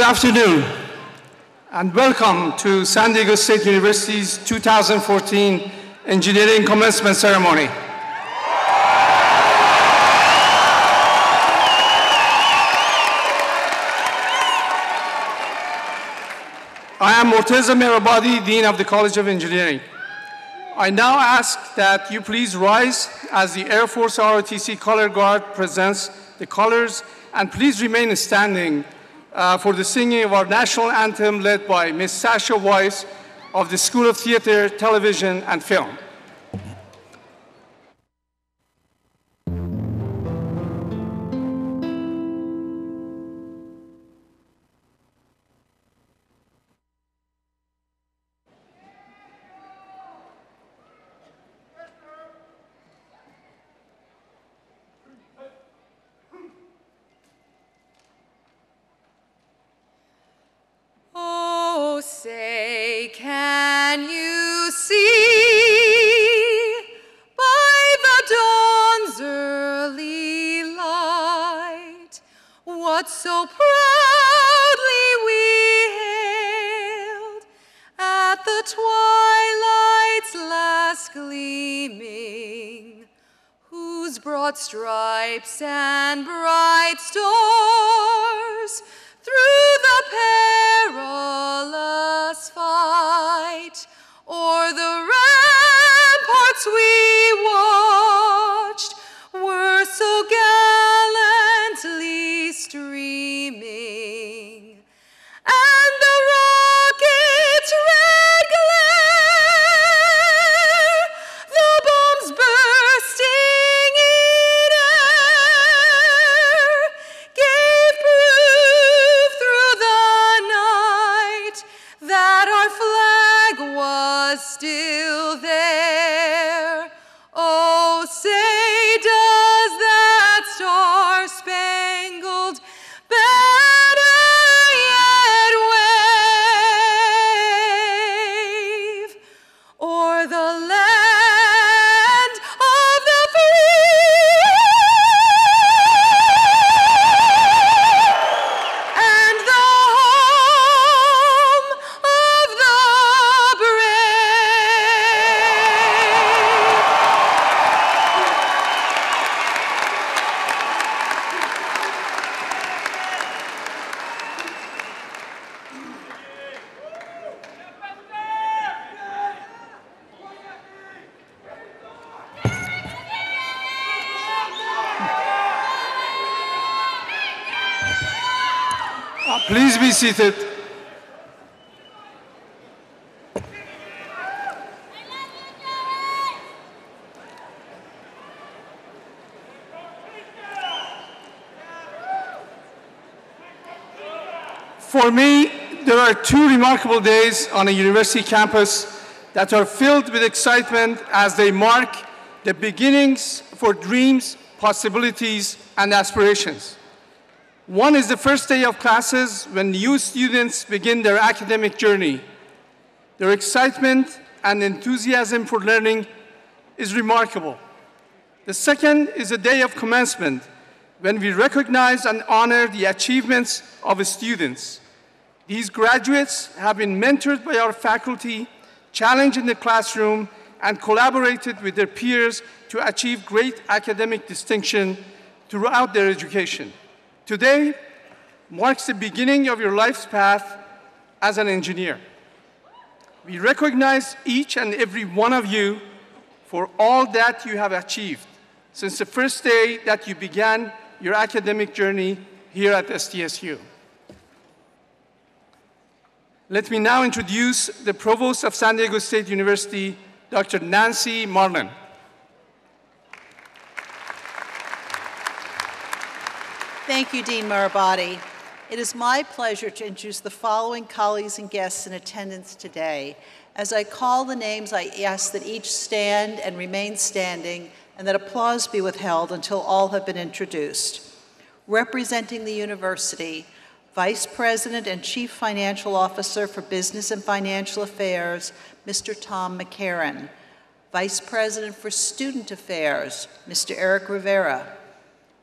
Good afternoon, and welcome to San Diego State University's 2014 Engineering Commencement Ceremony. I am Morteza Mehrabadi, Dean of the College of Engineering. I now ask that you please rise as the Air Force ROTC Color Guard presents the colors, and please remain standing for the singing of our national anthem led by Ms. Sasha Weiss of the School of Theater, Television, and Film. Oh, say, can you see by the dawn's early light what so proudly we hailed at the twilight's last gleaming, whose broad stripes and bright stars through the perilous fight o'er the ramparts we watched were so gallantly streaming, and the rocket's red glare, the bombs bursting in air, gave proof through the night that our flag was still there. Oh, say, does that star-spangled banner yet wave o'er the land of the free and the home of the Please be seated. For me, there are two remarkable days on a university campus that are filled with excitement as they mark the beginnings for dreams, possibilities, and aspirations. One is the first day of classes when new students begin their academic journey. Their excitement and enthusiasm for learning is remarkable. The second is a day of commencement when we recognize and honor the achievements of students. These graduates have been mentored by our faculty, challenged in the classroom, and collaborated with their peers to achieve great academic distinction throughout their education. Today marks the beginning of your life's path as an engineer. We recognize each and every one of you for all that you have achieved since the first day that you began your academic journey here at SDSU. Let me now introduce the Provost of San Diego State University, Dr. Nancy Marlin. Thank you, Dean Mehrabadi. It is my pleasure to introduce the following colleagues and guests in attendance today. As I call the names, I ask that each stand and remain standing, and that applause be withheld until all have been introduced. Representing the university, Vice President and Chief Financial Officer for Business and Financial Affairs, Mr. Tom McCarran. Vice President for Student Affairs, Mr. Eric Rivera.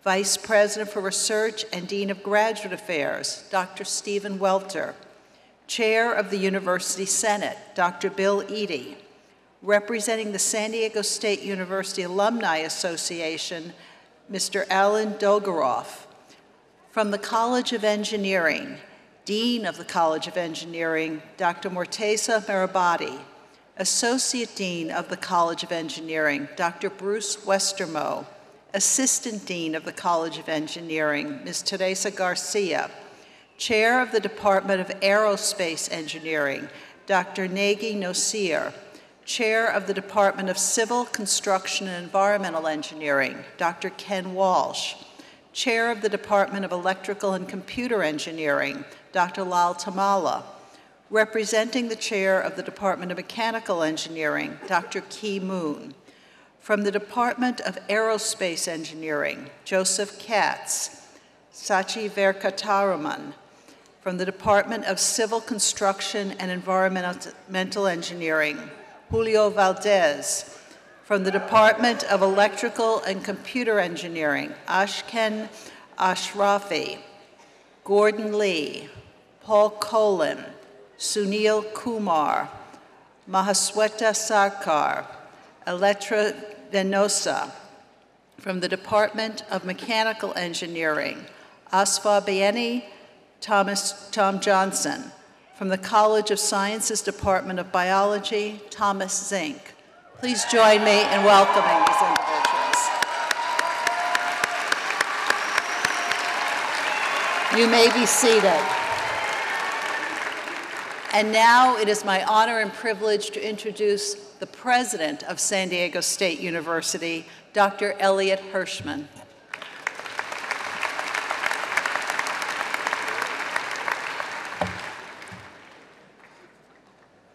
Vice President for Research and Dean of Graduate Affairs, Dr. Stephen Welter. Chair of the University Senate, Dr. Bill Eadie. Representing the San Diego State University Alumni Association, Mr. Alan Dolgoroff. From the College of Engineering, Dean of the College of Engineering, Dr. Morteza Marabati. Associate Dean of the College of Engineering, Dr. Bruce Westermo. Assistant Dean of the College of Engineering, Ms. Teresa Garcia. Chair of the Department of Aerospace Engineering, Dr. Nagy Nosir. Chair of the Department of Civil, Construction, and Environmental Engineering, Dr. Ken Walsh. Chair of the Department of Electrical and Computer Engineering, Dr. Lal Tamala. Representing the Chair of the Department of Mechanical Engineering, Dr. Key Moon. From the Department of Aerospace Engineering, Joseph Katz. Sachi Venkataraman. From the Department of Civil Construction and Environmental Engineering, Julio Valdez. From the Department of Electrical and Computer Engineering, Ashken Ashrafi, Gordon Lee, Paul Colin, Sunil Kumar, Mahasweta Sarkar, Electra Venosa. From the Department of Mechanical Engineering, Asfa Bieni, Tom Johnson. From the College of Sciences Department of Biology, Thomas Zink. Please join me in welcoming these individuals. You may be seated. And now it is my honor and privilege to introduce the President of San Diego State University, Dr. Elliot Hirschman.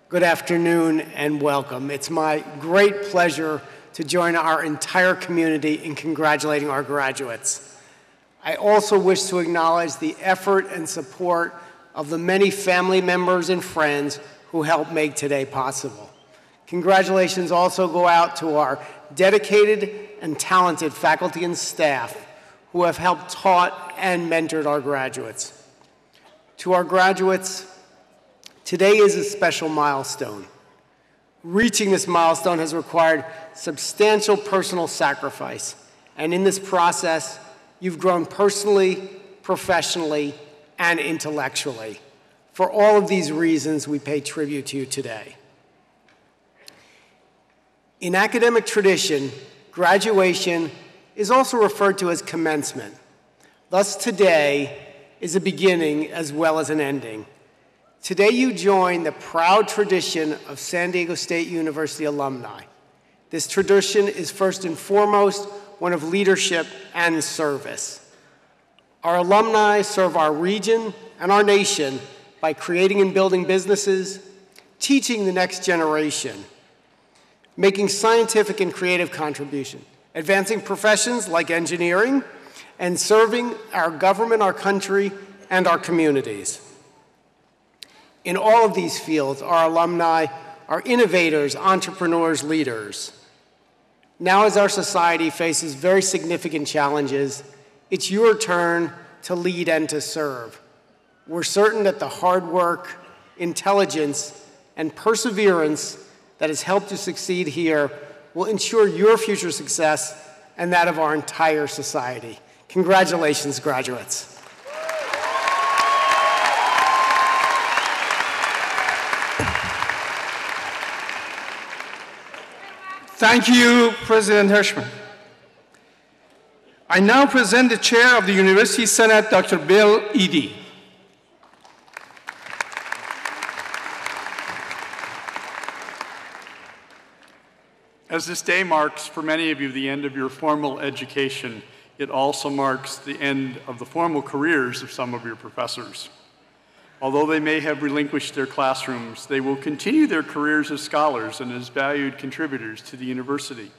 Good afternoon and welcome. It's my great pleasure to join our entire community in congratulating our graduates. I also wish to acknowledge the effort and support of the many family members and friends who helped make today possible. Congratulations also go out to our dedicated and talented faculty and staff who have helped taught and mentored our graduates. To our graduates, today is a special milestone. Reaching this milestone has required substantial personal sacrifice, and in this process, you've grown personally, professionally, and intellectually. For all of these reasons, we pay tribute to you today. In academic tradition, graduation is also referred to as commencement. Thus, today is a beginning as well as an ending. Today you join the proud tradition of San Diego State University alumni. This tradition is first and foremost one of leadership and service. Our alumni serve our region and our nation by creating and building businesses, teaching the next generation, making scientific and creative contribution, advancing professions like engineering, and serving our government, our country, and our communities. In all of these fields, our alumni are innovators, entrepreneurs, leaders. Now, as our society faces very significant challenges, it's your turn to lead and to serve. We're certain that the hard work, intelligence, and perseverance that has helped you succeed here will ensure your future success and that of our entire society. Congratulations, graduates. Thank you, President Hirschman. I now present the Chair of the University Senate, Dr. Bill Eadie. As this day marks for many of you the end of your formal education, it also marks the end of the formal careers of some of your professors. Although they may have relinquished their classrooms, they will continue their careers as scholars and as valued contributors to the university.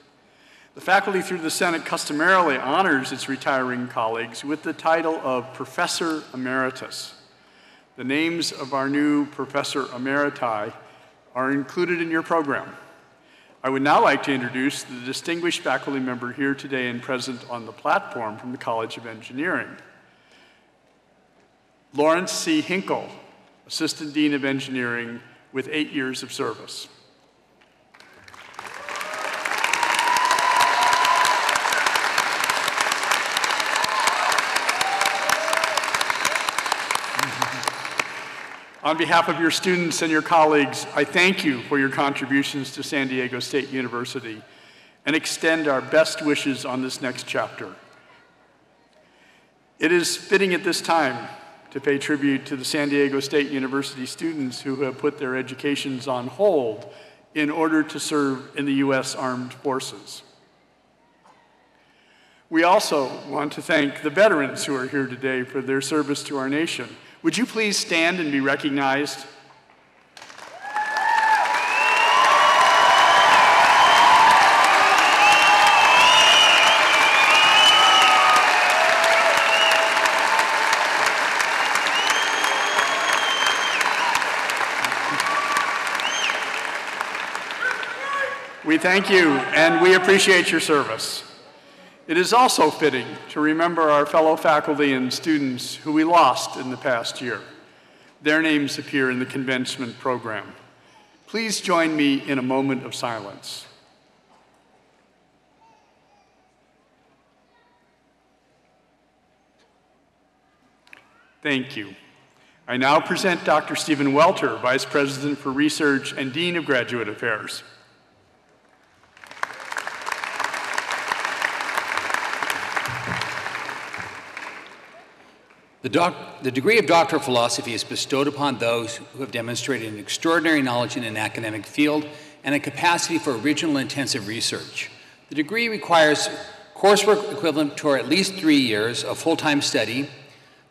The faculty through the Senate customarily honors its retiring colleagues with the title of Professor Emeritus. The names of our new Professor Emeriti are included in your program. I would now like to introduce the distinguished faculty member here today and present on the platform from the College of Engineering. Lawrence C. Hinkle, Assistant Dean of Engineering with 8 years of service. On behalf of your students and your colleagues, I thank you for your contributions to San Diego State University and extend our best wishes on this next chapter. It is fitting at this time to pay tribute to the San Diego State University students who have put their educations on hold in order to serve in the U.S. Armed Forces. We also want to thank the veterans who are here today for their service to our nation. Would you please stand and be recognized? We thank you and we appreciate your service. It is also fitting to remember our fellow faculty and students who we lost in the past year. Their names appear in the Commencement program. Please join me in a moment of silence. Thank you. I now present Dr. Stephen Welter, Vice President for Research and Dean of Graduate Affairs. The degree of Doctor of Philosophy is bestowed upon those who have demonstrated an extraordinary knowledge in an academic field and a capacity for original intensive research. The degree requires coursework equivalent to at least 3 years of full-time study,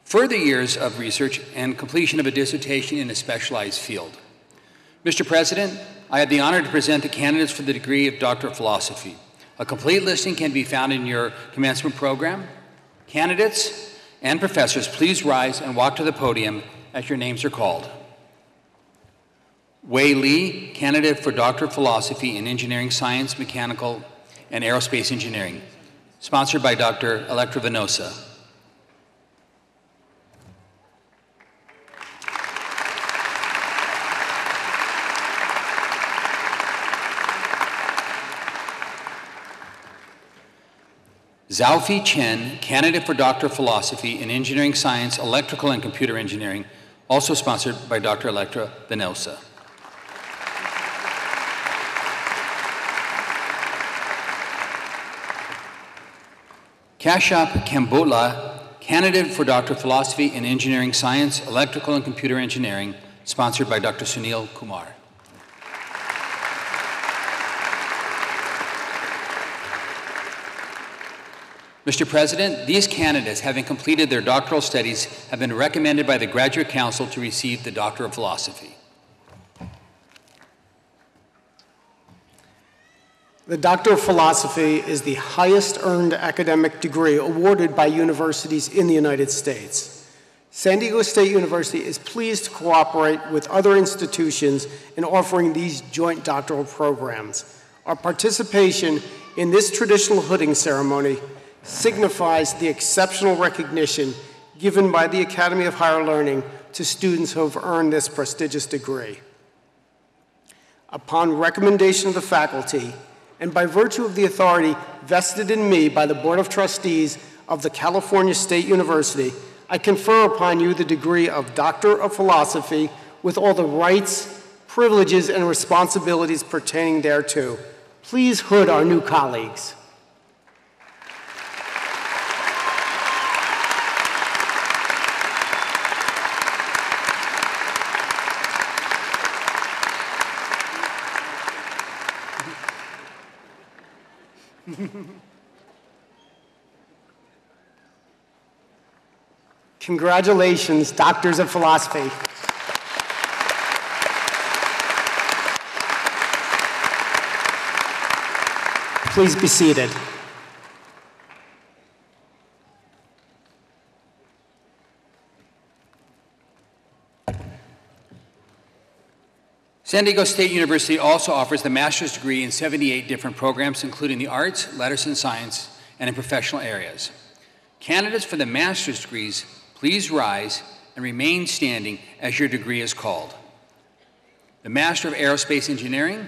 further years of research, and completion of a dissertation in a specialized field. Mr. President, I have the honor to present the candidates for the degree of Doctor of Philosophy. A complete listing can be found in your commencement program. Candidates and professors, please rise and walk to the podium as your names are called. Wei Li, candidate for Doctor of Philosophy in Engineering Science, Mechanical, and Aerospace Engineering, sponsored by Dr. Electra Venosa. Zhaofi Chen, candidate for Doctor of Philosophy in Engineering Science, Electrical and Computer Engineering, also sponsored by Dr. Electra Venosa. Kashyap Kambotla, candidate for Doctor of Philosophy in Engineering Science, Electrical and Computer Engineering, sponsored by Dr. Sunil Kumar. Mr. President, these candidates, having completed their doctoral studies, have been recommended by the Graduate Council to receive the Doctor of Philosophy. The Doctor of Philosophy is the highest earned academic degree awarded by universities in the United States. San Diego State University is pleased to cooperate with other institutions in offering these joint doctoral programs. Our participation in this traditional hooding ceremony signifies the exceptional recognition given by the Academy of Higher Learning to students who have earned this prestigious degree. Upon recommendation of the faculty, and by virtue of the authority vested in me by the Board of Trustees of the California State University, I confer upon you the degree of Doctor of Philosophy with all the rights, privileges, and responsibilities pertaining thereto. Please hood our new colleagues. Congratulations, Doctors of Philosophy. Please be seated. San Diego State University also offers the master's degree in 78 different programs, including the arts, letters and science, and in professional areas. Candidates for the master's degrees, please rise and remain standing as your degree is called. The Master of Aerospace Engineering,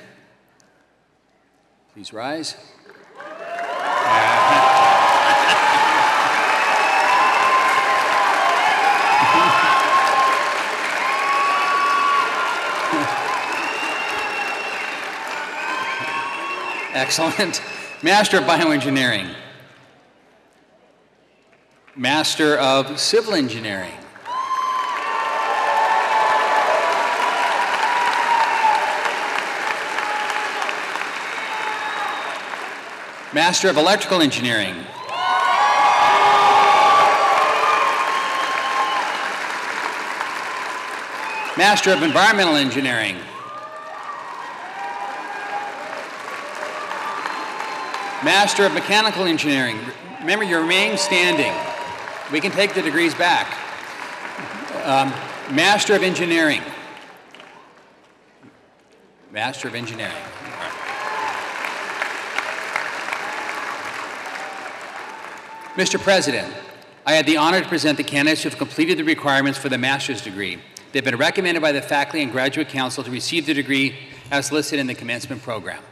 please rise. Excellent. Master of Bioengineering. Master of Civil Engineering. Master of Electrical Engineering. Master of Environmental Engineering. Master of Mechanical Engineering. Remember, you remain standing. We can take the degrees back. Master of Engineering. Master of Engineering. All right. Mr. President, I had the honor to present the candidates who have completed the requirements for the master's degree. They've been recommended by the faculty and graduate council to receive the degree as listed in the commencement program.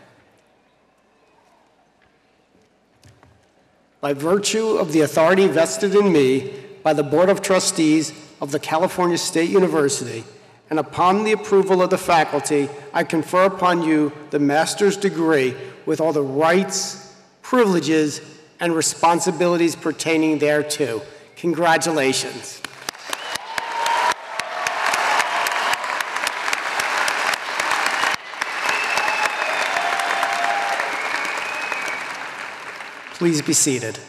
By virtue of the authority vested in me by the Board of Trustees of the California State University, and upon the approval of the faculty, I confer upon you the master's degree with all the rights, privileges, and responsibilities pertaining thereto. Congratulations. Please be seated.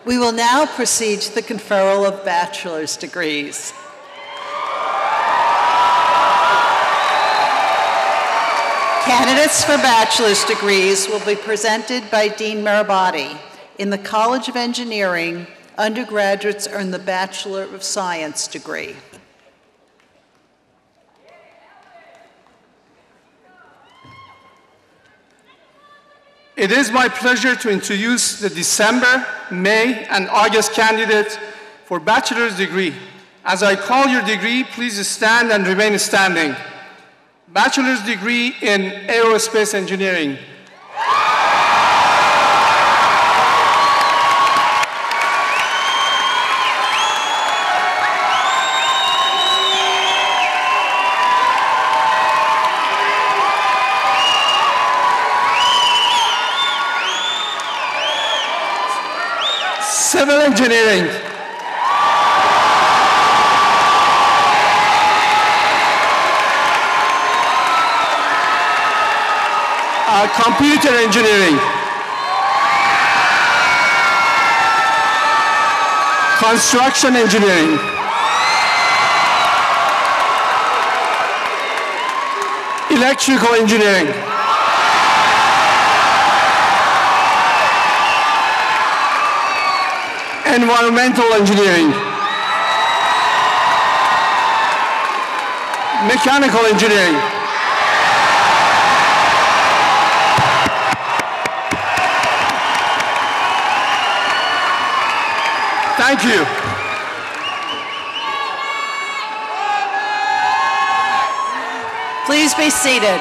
We will now proceed to the conferral of bachelor's degrees. Candidates for bachelor's degrees will be presented by Dean Marabati. In the College of Engineering, undergraduates earn the Bachelor of Science degree. It is my pleasure to introduce the December, May, and August candidates for bachelor's degree. As I call your degree, please stand and remain standing. Bachelor's degree in Aerospace Engineering. Civil Engineering. Computer Engineering. Construction Engineering. Electrical Engineering. Environmental Engineering. Mechanical Engineering. Thank you. Please be seated.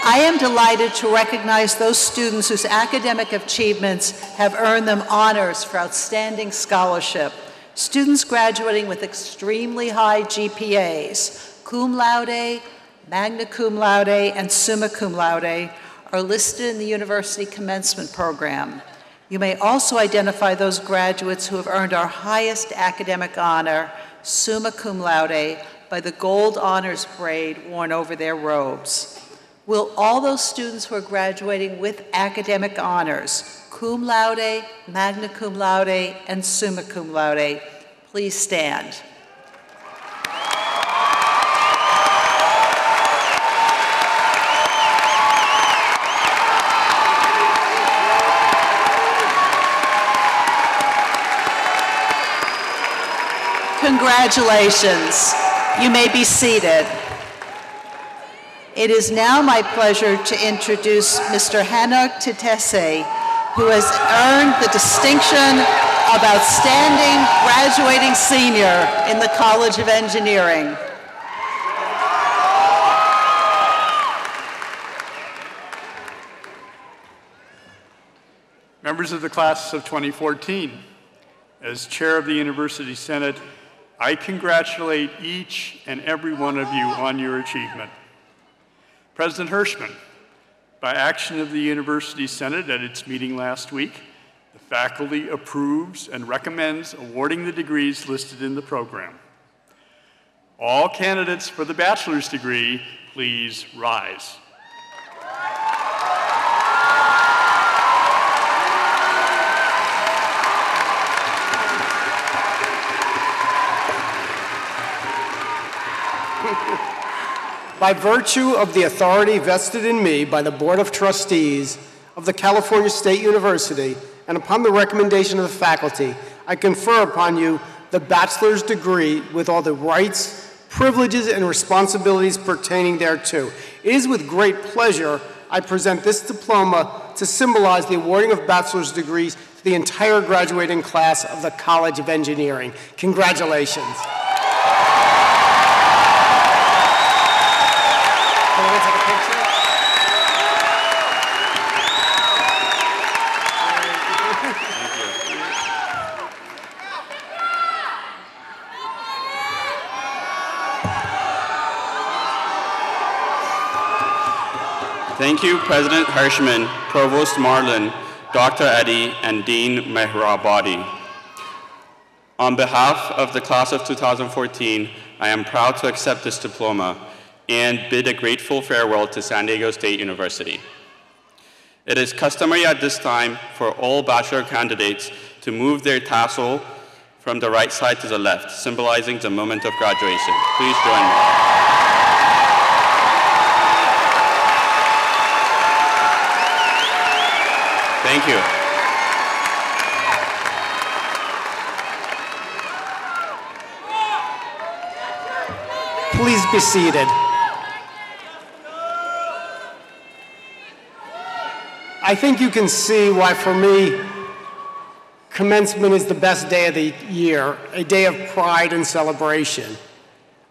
I am delighted to recognize those students whose academic achievements have earned them honors for outstanding scholarship. Students graduating with extremely high GPAs, cum laude, magna cum laude, and summa cum laude, are listed in the University Commencement program. You may also identify those graduates who have earned our highest academic honor, summa cum laude, by the gold honors braid worn over their robes. Will all those students who are graduating with academic honors, cum laude, magna cum laude, and summa cum laude, please stand. Congratulations. You may be seated. It is now my pleasure to introduce Mr. Hanok Titese, who has earned the distinction of Outstanding Graduating Senior in the College of Engineering. Members of the class of 2014, as chair of the University Senate, I congratulate each and every one of you on your achievement. President Hirschman, by action of the University Senate at its meeting last week, the faculty approves and recommends awarding the degrees listed in the program. All candidates for the bachelor's degree, please rise. By virtue of the authority vested in me by the Board of Trustees of the California State University, and upon the recommendation of the faculty, I confer upon you the bachelor's degree with all the rights, privileges, and responsibilities pertaining thereto. It is with great pleasure I present this diploma to symbolize the awarding of bachelor's degrees to the entire graduating class of the College of Engineering. Congratulations. Can we take a picture? Thank you, President Hirschman, Provost Marlin, Dr. Eddy, and Dean Mehrabadi. On behalf of the class of 2014, I am proud to accept this diploma and bid a grateful farewell to San Diego State University. It is customary at this time for all bachelor candidates to move their tassel from the right side to the left, symbolizing the moment of graduation. Please join me. Thank you. Please be seated. I think you can see why, for me, commencement is the best day of the year, a day of pride and celebration.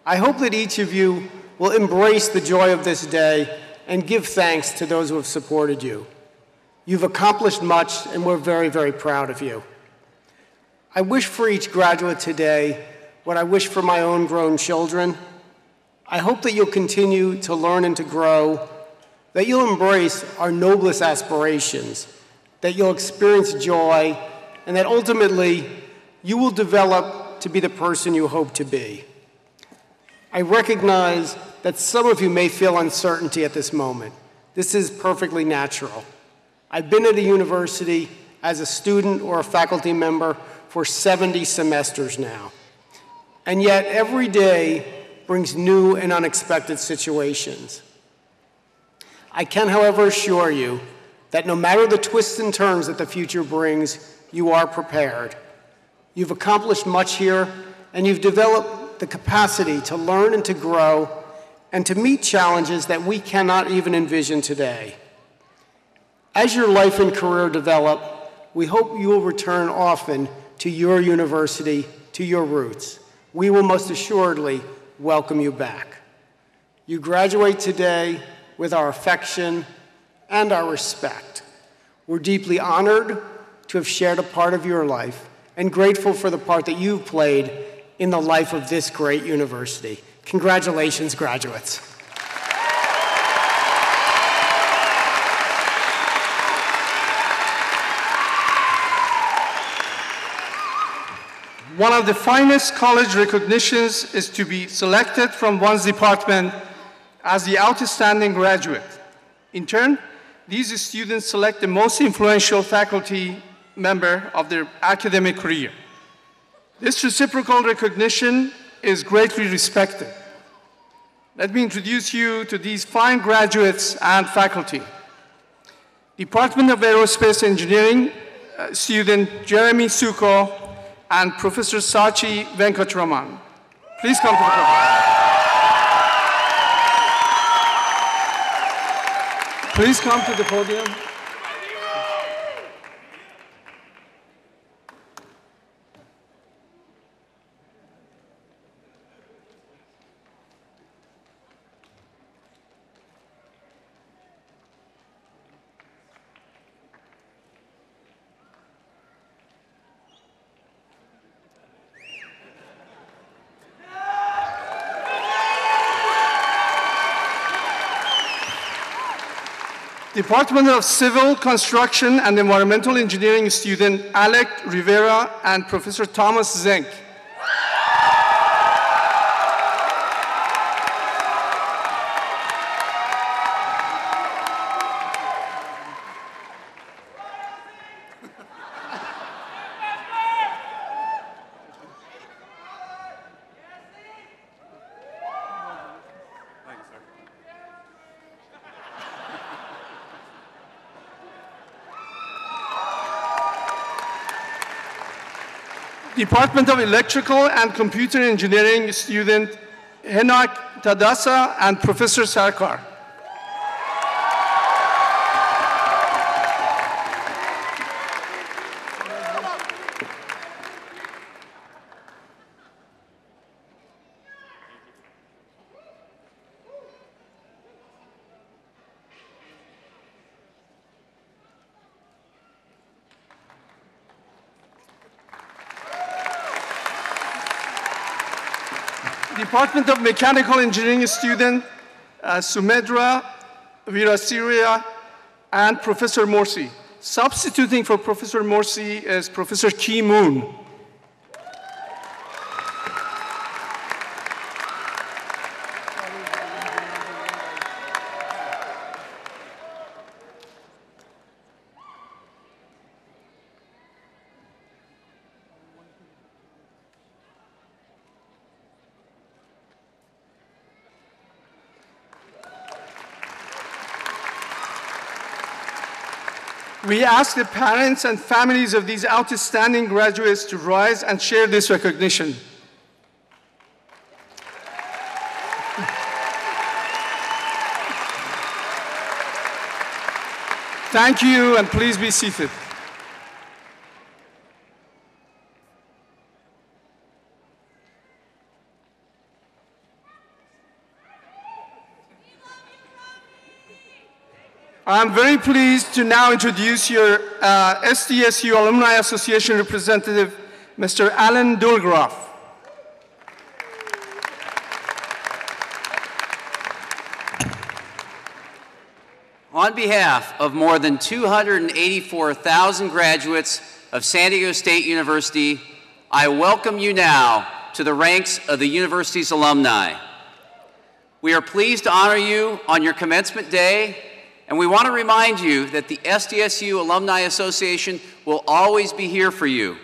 I hope that each of you will embrace the joy of this day and give thanks to those who have supported you. You've accomplished much, and we're very, very proud of you. I wish for each graduate today what I wish for my own grown children. I hope that you'll continue to learn and to grow, that you'll embrace our noblest aspirations, that you'll experience joy, and that ultimately you will develop to be the person you hope to be. I recognize that some of you may feel uncertainty at this moment. This is perfectly natural. I've been at a university as a student or a faculty member for 70 semesters now. And yet every day brings new and unexpected situations. I can, however, assure you that no matter the twists and turns that the future brings, you are prepared. You've accomplished much here, and you've developed the capacity to learn and to grow and to meet challenges that we cannot even envision today. As your life and career develop, we hope you will return often to your university, to your roots. We will most assuredly welcome you back. You graduate today with our affection and our respect. We're deeply honored to have shared a part of your life and grateful for the part that you've played in the life of this great university. Congratulations, graduates. One of the finest college recognitions is to be selected from one's department as the outstanding graduate. In turn, these students select the most influential faculty member of their academic career. This reciprocal recognition is greatly respected. Let me introduce you to these fine graduates and faculty. Department of Aerospace Engineering student Jeremy Suko, and Professor Sachi Venkatraman. Please come to the podium. Please come to the podium. Department of Civil Construction and Environmental Engineering student Alec Rivera and Professor Thomas Zenk. Department of Electrical and Computer Engineering student Henak Tadasa and Professor Sarkar. Department of Mechanical Engineering student Sumedra Virasiria and Professor Morsi. Substituting for Professor Morsi is Professor Ki Moon. We ask the parents and families of these outstanding graduates to rise and share this recognition. Thank you, and please be seated. I'm very pleased to now introduce your SDSU Alumni Association representative, Mr. Alan Dulgraf. On behalf of more than 284,000 graduates of San Diego State University, I welcome you now to the ranks of the university's alumni. We are pleased to honor you on your commencement day, and we want to remind you that the SDSU Alumni Association will always be here for you.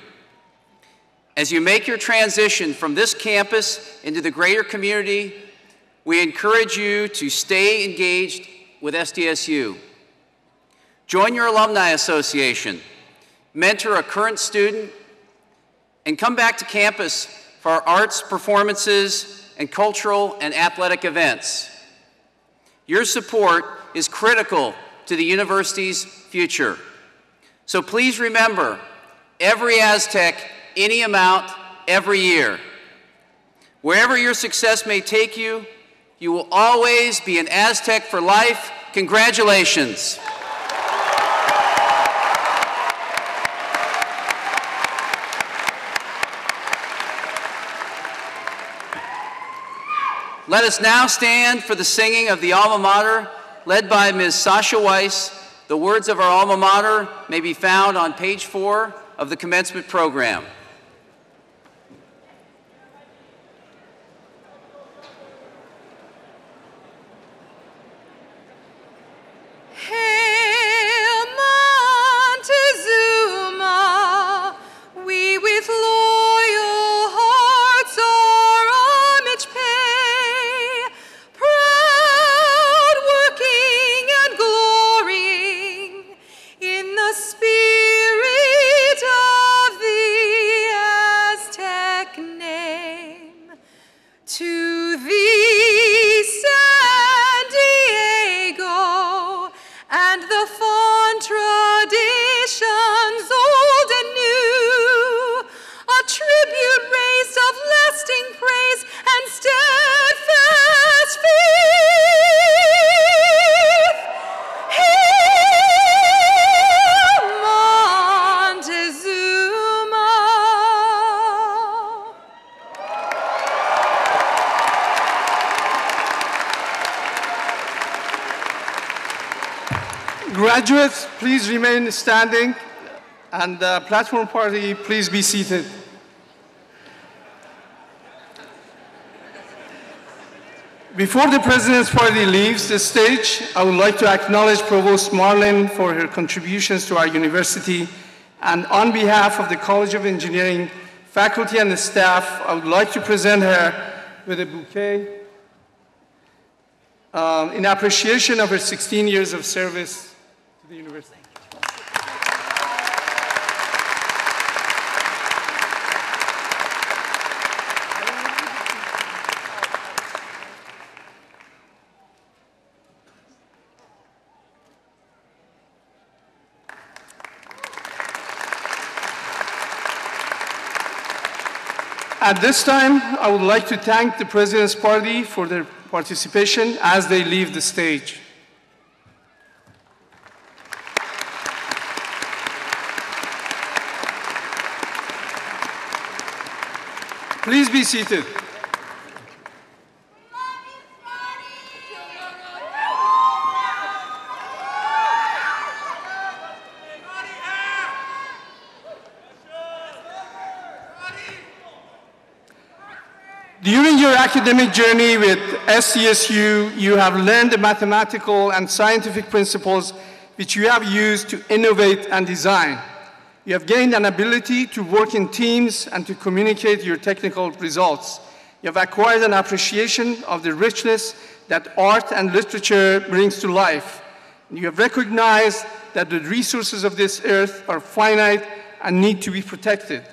As you make your transition from this campus into the greater community, we encourage you to stay engaged with SDSU. Join your alumni association, mentor a current student, and come back to campus for our arts performances and cultural and athletic events. Your support is critical to the university's future. So please remember, every Aztec, any amount, every year. Wherever your success may take you, you will always be an Aztec for life. Congratulations. Let us now stand for the singing of the alma mater, led by Ms. Sasha Weiss. The words of our alma mater may be found on page 4 of the commencement program. Hail Montezuma, we with loyal hearts our homage pay, proud working and glorying in the spirit of the graduates, please remain standing, and the platform party, please be seated. Before the President's Party leaves the stage, I would like to acknowledge Provost Marlin for her contributions to our university. And on behalf of the College of Engineering faculty and the staff, I would like to present her with a bouquet in appreciation of her 16 years of service to the university. At this time, I would like to thank the President's Party for their participation as they leave the stage. Please be seated. During your academic journey with SDSU, you have learned the mathematical and scientific principles which you have used to innovate and design. You have gained an ability to work in teams and to communicate your technical results. You have acquired an appreciation of the richness that art and literature brings to life. You have recognized that the resources of this earth are finite and need to be protected.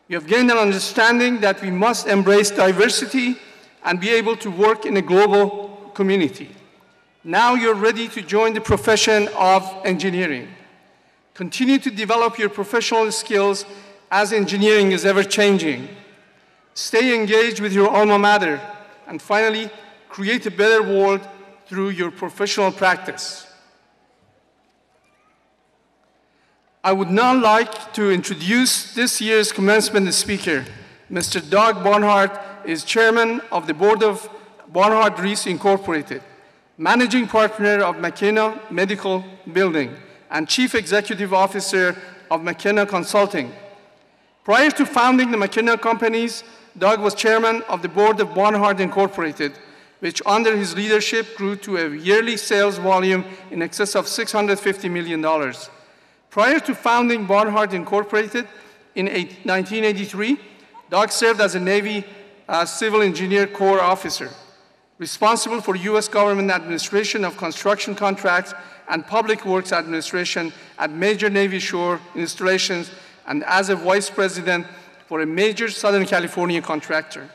You have gained an understanding that we must embrace diversity and be able to work in a global community. Now you're ready to join the profession of engineering. Continue to develop your professional skills as engineering is ever changing. Stay engaged with your alma mater. And finally, create a better world through your professional practice. I would now like to introduce this year's commencement speaker. Mr. Doug Barnhart is chairman of the board of Barnhart Reese Incorporated, managing partner of McKenna Medical Building, and chief executive officer of McKenna Consulting. Prior to founding the McKenna companies, Doug was chairman of the board of Barnhart Incorporated, which under his leadership grew to a yearly sales volume in excess of $650 million. Prior to founding Barnhart Incorporated in 1983, Doug served as a Navy Civil Engineer Corps officer, responsible for U.S. government administration of construction contracts and public works administration at major Navy shore installations, and as a vice president for a major Southern California contractor.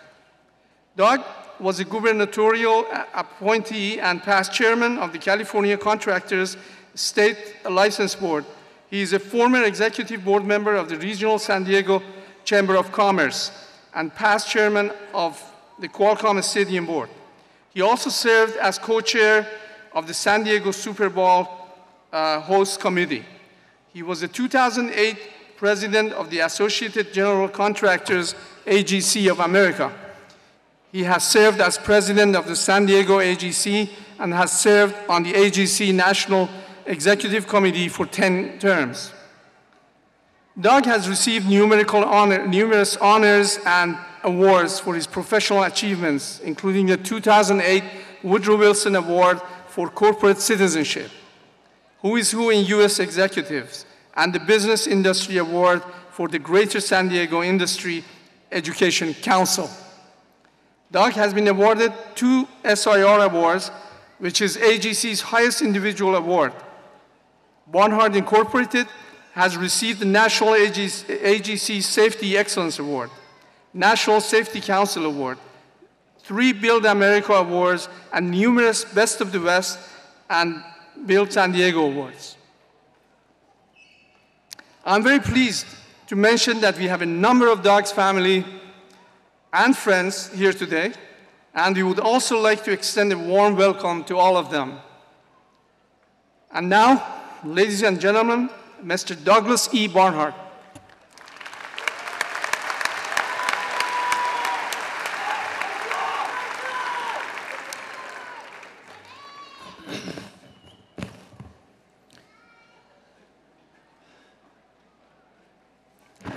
Doug was a gubernatorial appointee and past chairman of the California Contractors State License Board. He is a former executive board member of the Regional San Diego Chamber of Commerce and past chairman of the Qualcomm Stadium Board. He also served as co-chair of the San Diego Super Bowl host committee. He was the 2008 president of the Associated General Contractors AGC of America. He has served as president of the San Diego AGC and has served on the AGC National Executive Committee for 10 terms. Doug has received numerous honors and awards for his professional achievements, including the 2008 Woodrow Wilson Award for Corporate Citizenship, Who is Who in U.S. Executives, and the Business Industry Award for the Greater San Diego Industry Education Council. Doug has been awarded 2 SIR Awards, which is AGC's highest individual award. Barnhart Incorporated has received the National AGC Safety Excellence Award, National Safety Council Award, 3 Build America Awards, and numerous Best of the West and Build San Diego Awards. I'm very pleased to mention that we have a number of Doug's family and friends here today, and we would also like to extend a warm welcome to all of them. And now, ladies and gentlemen, Mr. Douglas E. Barnhart.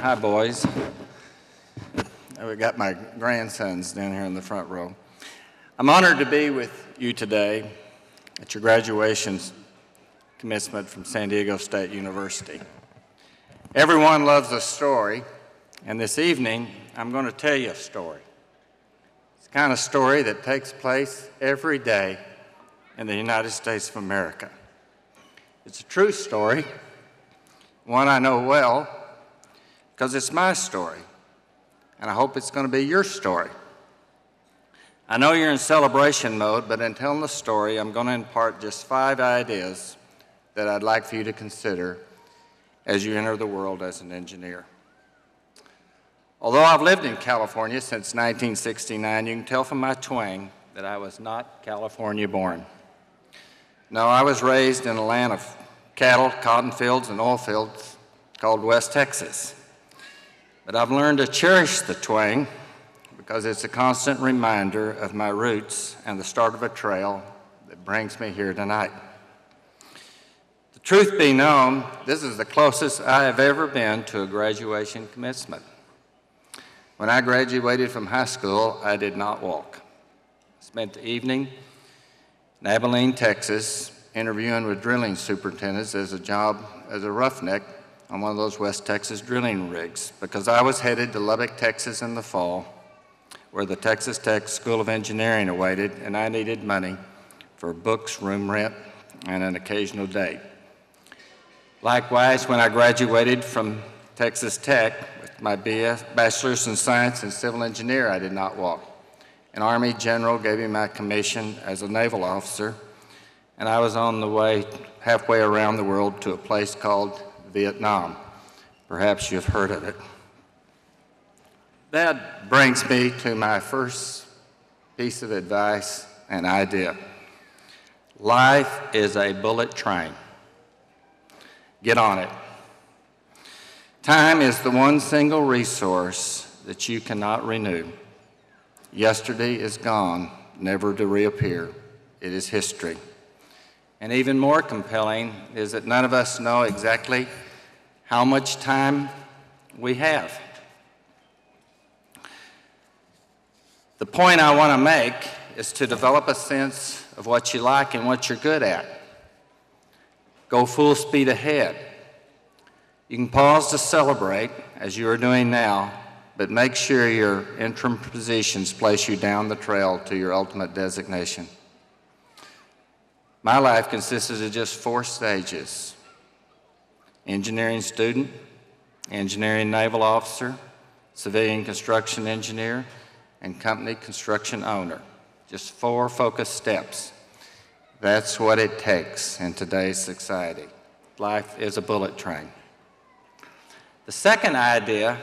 Hi, boys. We got my grandsons down here in the front row. I'm honored to be with you today at your graduation commencement from San Diego State University. Everyone loves a story, and this evening I'm going to tell you a story. It's the kind of story that takes place every day in the United States of America. It's a true story, one I know well, because it's my story, and I hope it's going to be your story. I know you're in celebration mode, but in telling the story, I'm going to impart just 5 ideas that I'd like for you to consider as you enter the world as an engineer. Although I've lived in California since 1969, you can tell from my twang that I was not California born. No, I was raised in a land of cattle, cotton fields, and oil fields called West Texas. But I've learned to cherish the twang because it's a constant reminder of my roots and the start of a trail that brings me here tonight. The truth be known, this is the closest I have ever been to a graduation commencement. When I graduated from high school, I did not walk. I spent the evening in Abilene, Texas, interviewing with drilling superintendents as a job as a roughneck on one of those West Texas drilling rigs because I was headed to Lubbock, Texas in the fall, where the Texas Tech School of Engineering awaited, and I needed money for books, room rent, and an occasional date. Likewise, when I graduated from Texas Tech with my bachelor's in science and civil engineer, I did not walk. An Army general gave me my commission as a naval officer, and I was on the way halfway around the world to a place called Vietnam. Perhaps you've heard of it. That brings me to my first piece of advice and idea. Life is a bullet train. Get on it. Time is the one single resource that you cannot renew. Yesterday is gone, never to reappear. It is history. And even more compelling is that none of us know exactly how much time we have. The point I want to make is to develop a sense of what you like and what you're good at. Go full speed ahead. You can pause to celebrate, as you are doing now, but make sure your interim positions place you down the trail to your ultimate designation. My life consisted of just 4 stages: engineering student, engineering naval officer, civilian construction engineer, and company construction owner. Just 4 focused steps. That's what it takes in today's society. Life is a bullet train. The second idea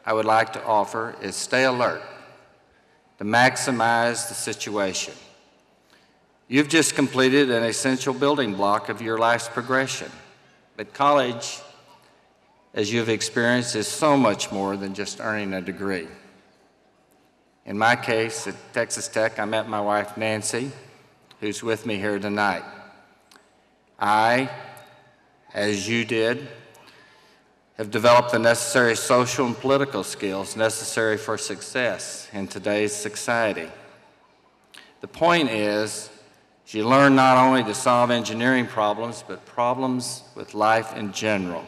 I would like to offer is stay alert, to maximize the situation. You've just completed an essential building block of your life's progression. But college, as you've experienced, is so much more than just earning a degree. In my case, at Texas Tech, I met my wife, Nancy, who's with me here tonight. I, as you did, have developed the necessary social and political skills necessary for success in today's society. The point is, you learn not only to solve engineering problems, but problems with life in general.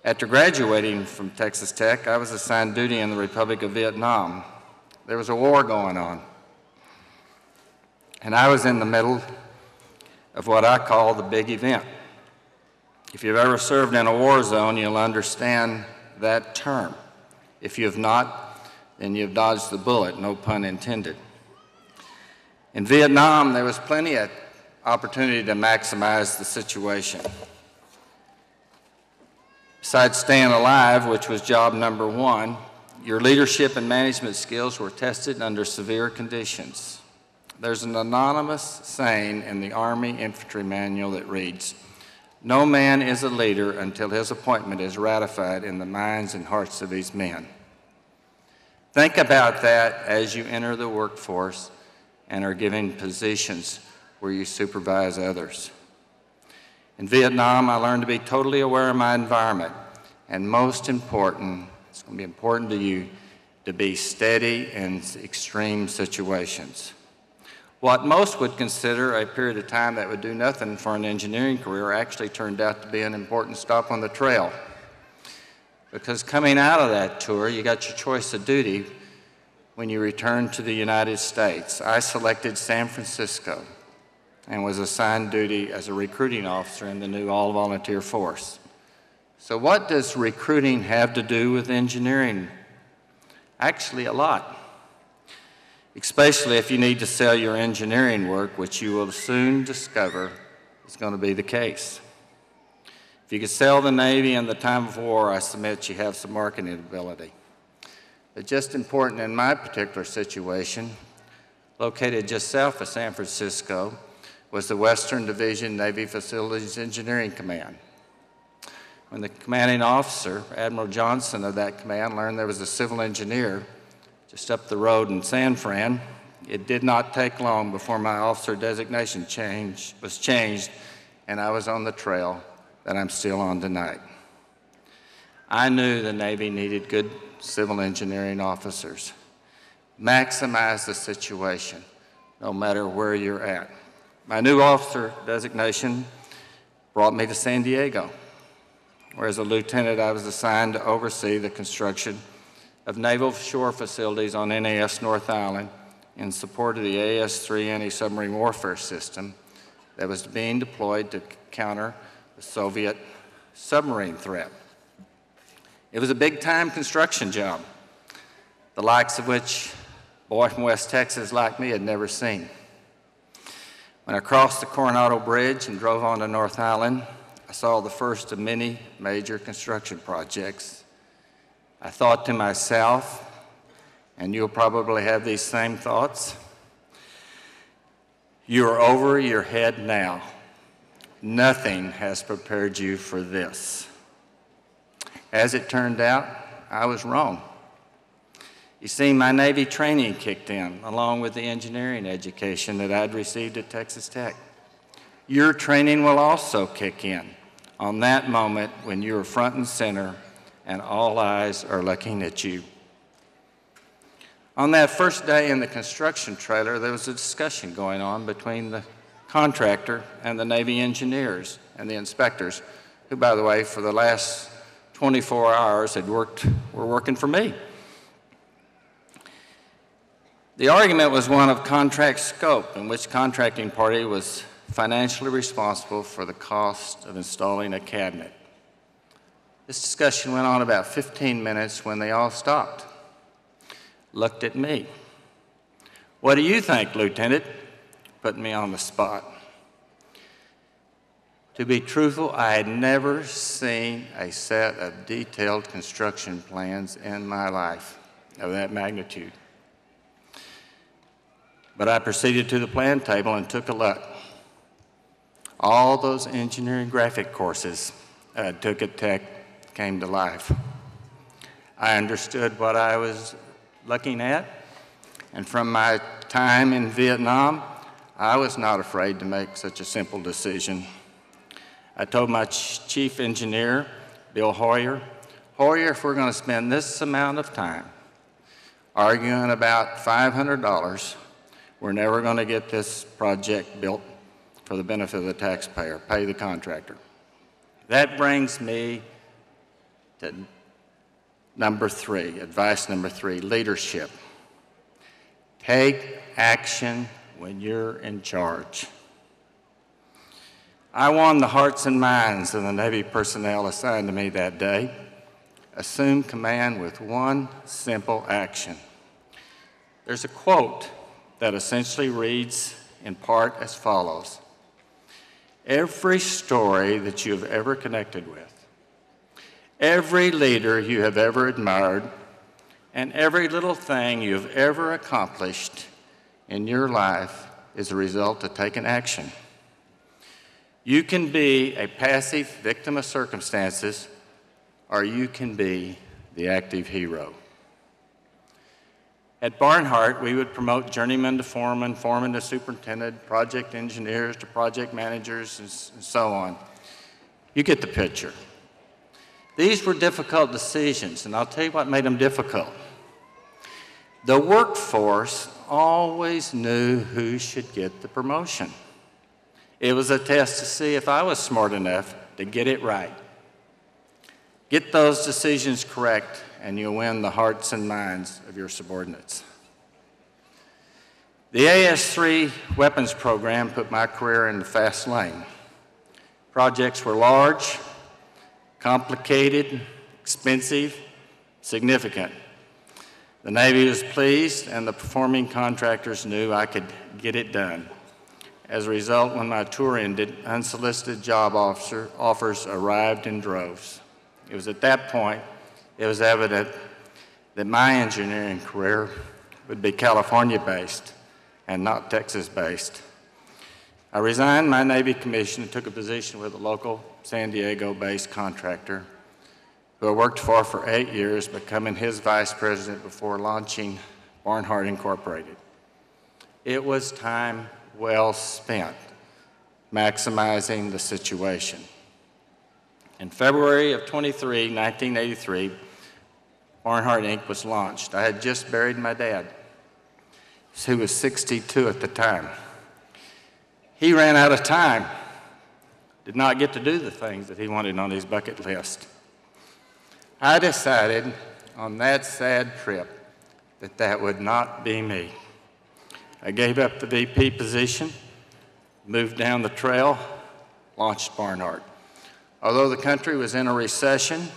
After graduating from Texas Tech, I was assigned duty in the Republic of Vietnam. There was a war going on, and I was in the middle of what I call the big event. If you've ever served in a war zone, you'll understand that term. If you have not, then you've dodged the bullet, no pun intended. In Vietnam, there was plenty of opportunity to maximize the situation. Besides staying alive, which was job number 1, your leadership and management skills were tested under severe conditions. There's an anonymous saying in the Army Infantry Manual that reads, "No man is a leader until his appointment is ratified in the minds and hearts of his men." Think about that as you enter the workforce and are given positions where you supervise others. In Vietnam, I learned to be totally aware of my environment and most important, it's going to be important to you to be steady in extreme situations. What most would consider a period of time that would do nothing for an engineering career actually turned out to be an important stop on the trail. Because coming out of that tour, you got your choice of duty when you returned to the United States. I selected San Francisco and was assigned duty as a recruiting officer in the new all-volunteer force. So what does recruiting have to do with engineering? Actually, a lot. Especially if you need to sell your engineering work, which you will soon discover is going to be the case. If you could sell the Navy in the time of war, I submit you have some marketing ability. But just important in my particular situation, located just south of San Francisco, was the Western Division Navy Facilities Engineering Command. When the commanding officer, Admiral Johnson of that command, learned there was a civil engineer just up the road in San Fran, it did not take long before my officer designation was changed, and I was on the trail that I'm still on tonight. I knew the Navy needed good civil engineering officers. Maximize the situation, no matter where you're at. My new officer designation brought me to San Diego, where as a lieutenant I was assigned to oversee the construction of naval shore facilities on NAS North Island in support of the AS-3 anti-submarine warfare system that was being deployed to counter the Soviet submarine threat. It was a big-time construction job, the likes of which a boy from West Texas like me had never seen. When I crossed the Coronado Bridge and drove onto North Island, I saw the first of many major construction projects. I thought to myself, and you'll probably have these same thoughts, you're over your head now. Nothing has prepared you for this. As it turned out, I was wrong. You see, my Navy training kicked in, along with the engineering education that I'd received at Texas Tech. Your training will also kick in on that moment when you're front and center and all eyes are looking at you. On that first day in the construction trailer, there was a discussion going on between the contractor and the Navy engineers and the inspectors, who, by the way, for the last 24 hours were working for me. The argument was one of contract scope, in which contracting party was financially responsible for the cost of installing a cabinet. This discussion went on about 15 minutes when they all stopped, looked at me. What do you think, Lieutenant? Put me on the spot. To be truthful, I had never seen a set of detailed construction plans in my life of that magnitude. But I proceeded to the plan table and took a look. All those engineering graphic courses I took at Tech came to life. I understood what I was looking at, and from my time in Vietnam, I was not afraid to make such a simple decision. I told my chief engineer, Bill Hoyer, if we're going to spend this amount of time arguing about $500, we're never going to get this project built for the benefit of the taxpayer. Pay the contractor. That brings me to number 3, advice number 3, leadership. Take action when you're in charge. I won the hearts and minds of the Navy personnel assigned to me that day. Assume command with one simple action. There's a quote that essentially reads in part as follows: every story that you have ever connected with, every leader you have ever admired, and every little thing you have ever accomplished in your life is a result of taking action. You can be a passive victim of circumstances, or you can be the active hero. At Barnhart, we would promote journeyman to foreman, foreman to superintendent, project engineers to project managers, and so on. You get the picture. These were difficult decisions, and I'll tell you what made them difficult. The workforce always knew who should get the promotion. It was a test to see if I was smart enough to get it right. Get those decisions correct, and you'll win the hearts and minds of your subordinates. The AS-3 weapons program put my career in the fast lane. Projects were large, complicated, expensive, significant. The Navy was pleased, and the performing contractors knew I could get it done. As a result, when my tour ended, unsolicited job offers arrived in droves. It was at that point it was evident that my engineering career would be California-based and not Texas-based. I resigned my Navy commission and took a position with a local San Diego-based contractor who I worked for 8 years, becoming his vice president before launching Barnhart Incorporated. It was time well spent maximizing the situation. In February of 1983, Barnhart Inc. was launched. I had just buried my dad, who was 62 at the time. He ran out of time, did not get to do the things that he wanted on his bucket list. I decided on that sad trip that that would not be me. I gave up the VP position, moved down the trail, launched Barnhart. Although the country was in a recession,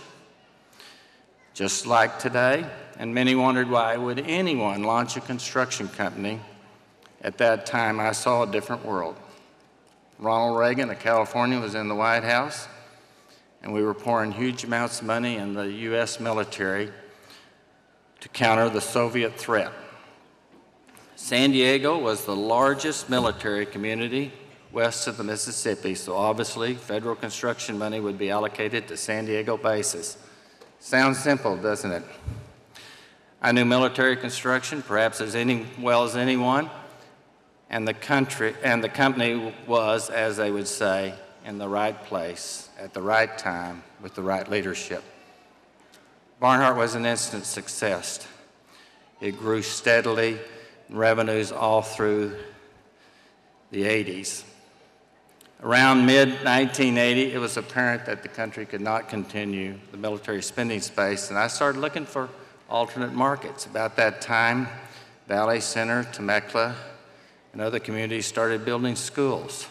just like today, and many wondered why would anyone launch a construction company, at that time I saw a different world. Ronald Reagan of California was in the White House, and we were pouring huge amounts of money in the US military to counter the Soviet threat. San Diego was the largest military community west of the Mississippi, so obviously federal construction money would be allocated to San Diego bases. Sounds simple, doesn't it? I knew military construction perhaps as well as anyone, and the company was, as they would say, in the right place at the right time with the right leadership. Barnhart was an instant success. It grew steadily, revenues all through the 80s. Around mid-1980, it was apparent that the country could not continue the military spending space, and I started looking for alternate markets. About that time, Valley Center, Temecula, and other communities started building schools.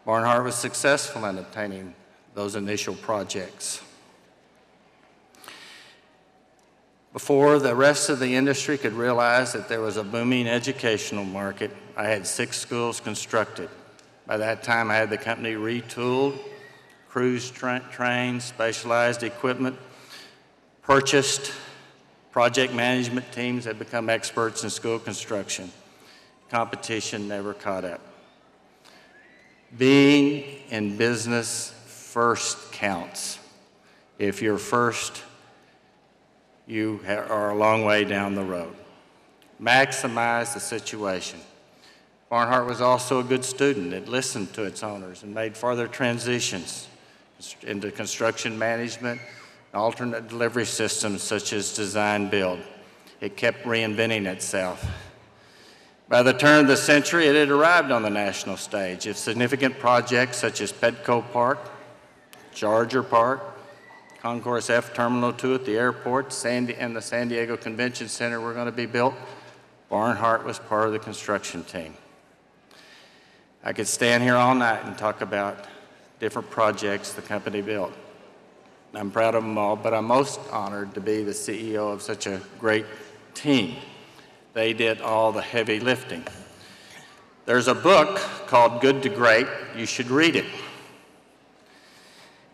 Barnhart was successful in obtaining those initial projects. Before the rest of the industry could realize that there was a booming educational market, I had 6 schools constructed. By that time, I had the company retooled, crews trained, specialized equipment, purchased, project management teams had become experts in school construction. Competition never caught up. Being in business first counts. If you're first, you are a long way down the road. Maximize the situation. Barnhart was also a good student. It listened to its owners and made further transitions into construction management and alternate delivery systems such as design build. It kept reinventing itself. By the turn of the century, it had arrived on the national stage. If significant projects such as Petco Park, Charger Park, Concourse F Terminal 2 at the airport, and the San Diego Convention Center were going to be built, Barnhart was part of the construction team. I could stand here all night and talk about different projects the company built. I'm proud of them all, but I'm most honored to be the CEO of such a great team. They did all the heavy lifting. There's a book called Good to Great. You should read it.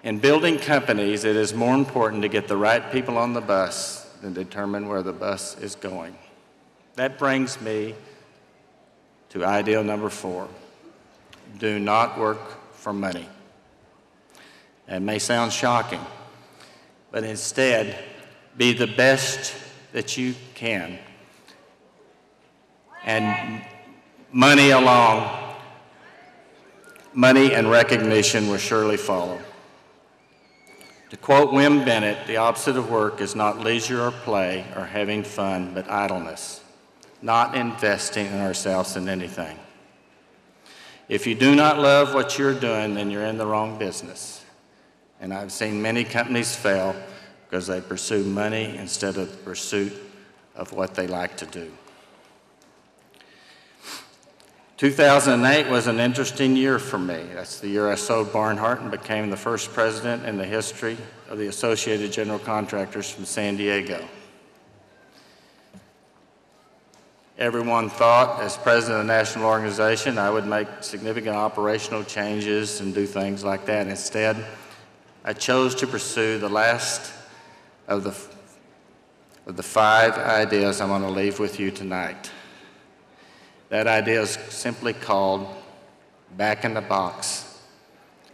In building companies, it is more important to get the right people on the bus than determine where the bus is going. That brings me to ideal number 4. Do not work for money. That may sound shocking, but instead, be the best that you can. And money and recognition will surely follow. To quote Wim Bennett, the opposite of work is not leisure or play or having fun, but idleness, not investing in ourselves in anything. If you do not love what you're doing, then you're in the wrong business. And I've seen many companies fail because they pursue money instead of the pursuit of what they like to do. 2008 was an interesting year for me. That's the year I sold Barnhart and became the first president in the history of the Associated General Contractors from San Diego. Everyone thought, as president of the national organization, I would make significant operational changes and do things like that. Instead, I chose to pursue the last of the 5 ideas I'm going to leave with you tonight. That idea is simply called Back in the Box,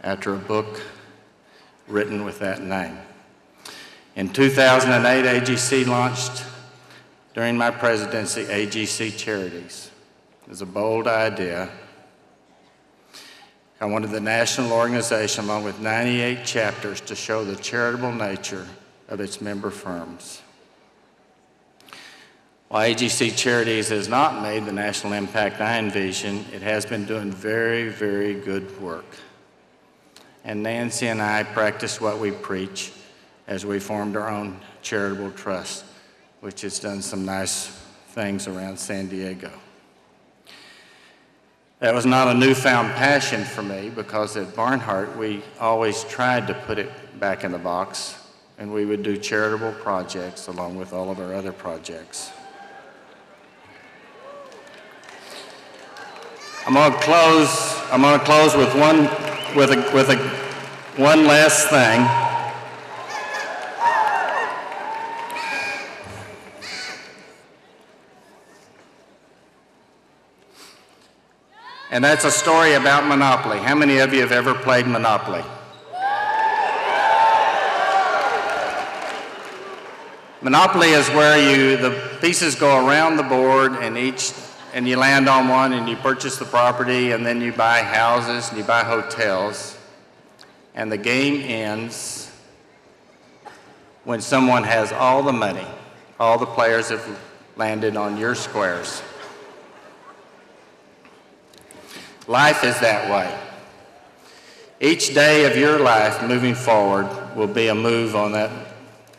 after a book written with that name. In 2008, AGC launched, during my presidency, AGC Charities. It was a bold idea. I wanted the national organization, along with 98 chapters, to show the charitable nature of its member firms. While AGC Charities has not made the national impact I envision, it has been doing very, very good work. And Nancy and I practiced what we preach as we formed our own charitable trust, which has done some nice things around San Diego. That was not a newfound passion for me, because at Barnhart we always tried to put it back in the box, and we would do charitable projects along with all of our other projects. I'm going to close with one last thing. And that's a story about Monopoly. How many of you have ever played Monopoly? Monopoly is where the pieces go around the board, and you land on one and you purchase the property, and then you buy houses and you buy hotels. And the game ends when someone has all the money. All the players have landed on your squares. Life is that way. Each day of your life moving forward will be a move on that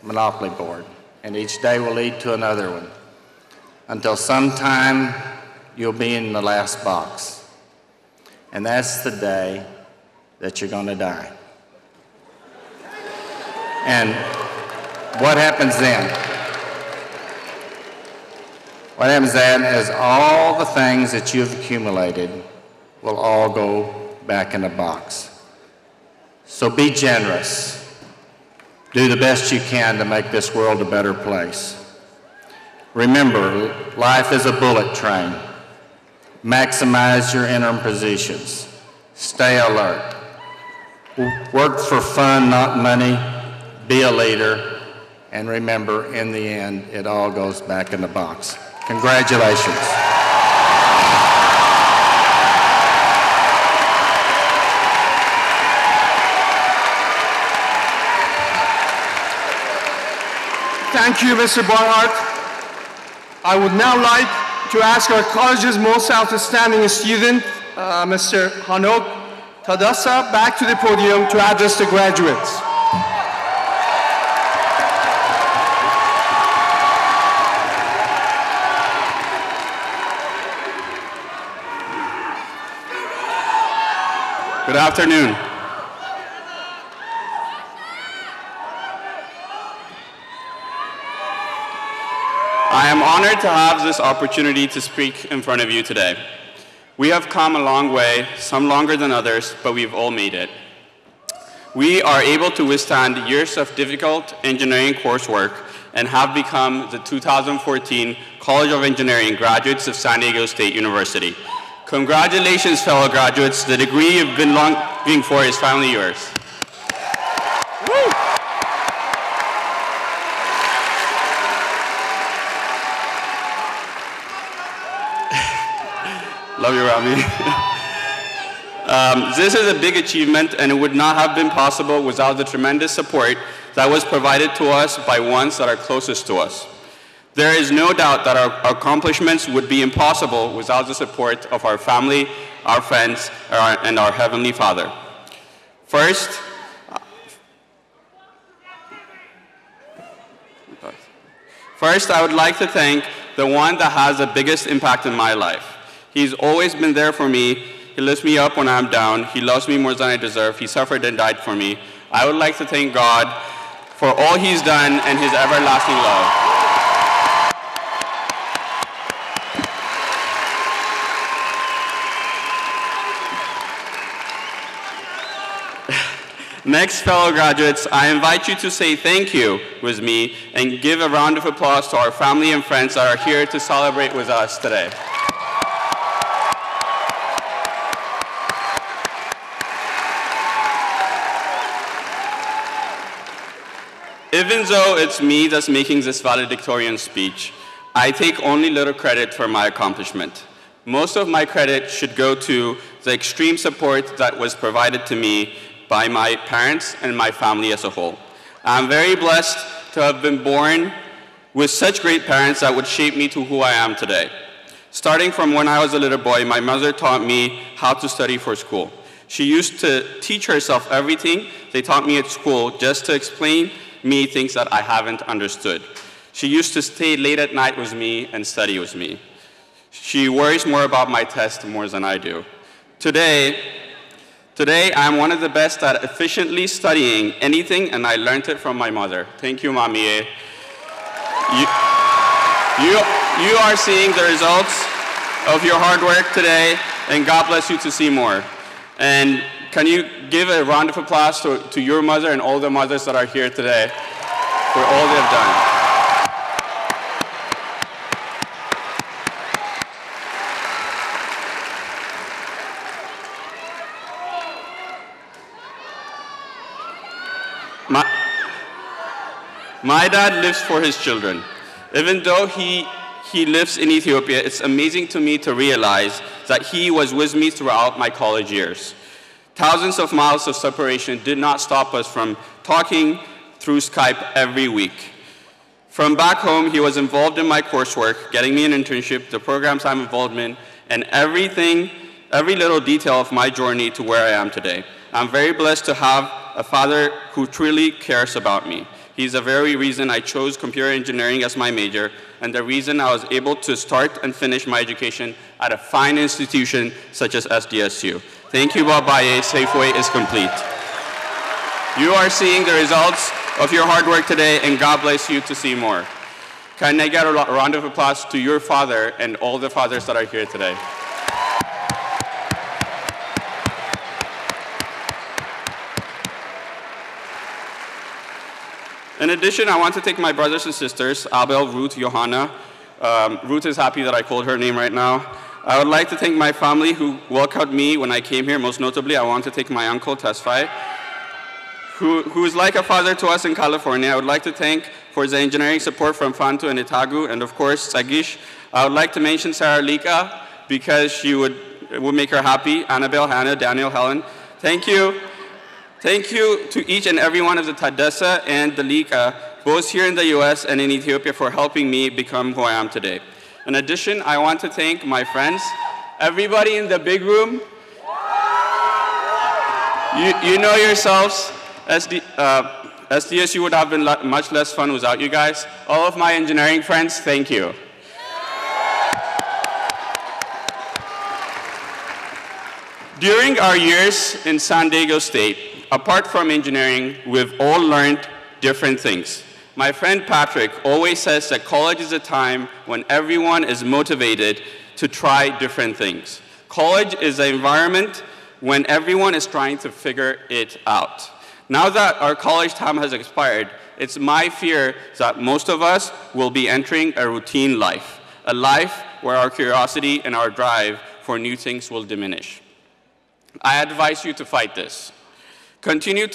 Monopoly board, and each day will lead to another one, until sometime you'll be in the last box. And that's the day that you're going to die. And what happens then? What happens then is all the things that you've accumulated will all go back in the box. So be generous. Do the best you can to make this world a better place. Remember, life is a bullet train. Maximize your interim positions. Stay alert. Work for fun, not money. Be a leader. And remember, in the end, it all goes back in the box. Congratulations. Thank you, Mr. Barnhart. I would now like to ask our college's most outstanding student, Mr. Hanok Tadasa, back to the podium to address the graduates. Good afternoon. I am honored to have this opportunity to speak in front of you today. We have come a long way, some longer than others, but we've all made it. We are able to withstand years of difficult engineering coursework and have become the 2014 College of Engineering graduates of San Diego State University. Congratulations, fellow graduates. The degree you've been longing for is finally yours. Woo! Love you, Rami. This is a big achievement, and it would not have been possible without the tremendous support that was provided to us by ones that are closest to us. There is no doubt that our accomplishments would be impossible without the support of our family, our friends, and our Heavenly Father. First, I would like to thank the one that has the biggest impact in my life. He's always been there for me. He lifts me up when I'm down. He loves me more than I deserve. He suffered and died for me. I would like to thank God for all He's done and His everlasting love. Next, fellow graduates, I invite you to say thank you with me and give a round of applause to our family and friends that are here to celebrate with us today. Even though it's me that's making this valedictorian speech, I take only little credit for my accomplishment. Most of my credit should go to the extreme support that was provided to me by my parents and my family as a whole. I'm very blessed to have been born with such great parents that would shape me to who I am today. Starting from when I was a little boy, my mother taught me how to study for school. She used to teach herself everything they taught me at school just to explain me things that I haven't understood. She used to stay late at night with me and study with me. She worries more about my test more than I do. Today, I'm one of the best at efficiently studying anything, and I learned it from my mother. Thank you, Mommy. You are seeing the results of your hard work today, and God bless you to see more. And can you give a round of applause to your mother and all the mothers that are here today for all they have done? My dad lives for his children. Even though he lives in Ethiopia, it's amazing to me to realize that he was with me throughout my college years. Thousands of miles of separation did not stop us from talking through Skype every week. From back home, he was involved in my coursework, getting me an internship, the programs I'm involved in, and every little detail of my journey to where I am today. I'm very blessed to have a father who truly cares about me. He's the very reason I chose computer engineering as my major, and the reason I was able to start and finish my education at a fine institution such as SDSU. Thank you, Babaye. Safeway is complete. You are seeing the results of your hard work today, and God bless you to see more. Can I get a round of applause to your father and all the fathers that are here today? In addition, I want to thank my brothers and sisters, Abel, Ruth, Johanna. Ruth is happy that I called her name right now. I would like to thank my family who welcomed me when I came here. Most notably, I want to thank my uncle, Tesfai, who is like a father to us in California. I would like to thank for the engineering support from Fantu and Itagu, and of course, Sagish. I would like to mention Sarah Lika because she would make her happy. Annabelle, Hannah, Daniel, Helen. Thank you. Thank you to each and every one of the Tadessa and the Lika, both here in the US and in Ethiopia, for helping me become who I am today. In addition, I want to thank my friends, everybody in the big room. You know yourselves, SDSU would have been much less fun without you guys. All of my engineering friends, thank you. During our years in San Diego State, apart from engineering, we've all learned different things. My friend Patrick always says that college is a time when everyone is motivated to try different things. College is an environment when everyone is trying to figure it out. Now that our college time has expired, it's my fear that most of us will be entering a routine life, a life where our curiosity and our drive for new things will diminish. I advise you to fight this. Continue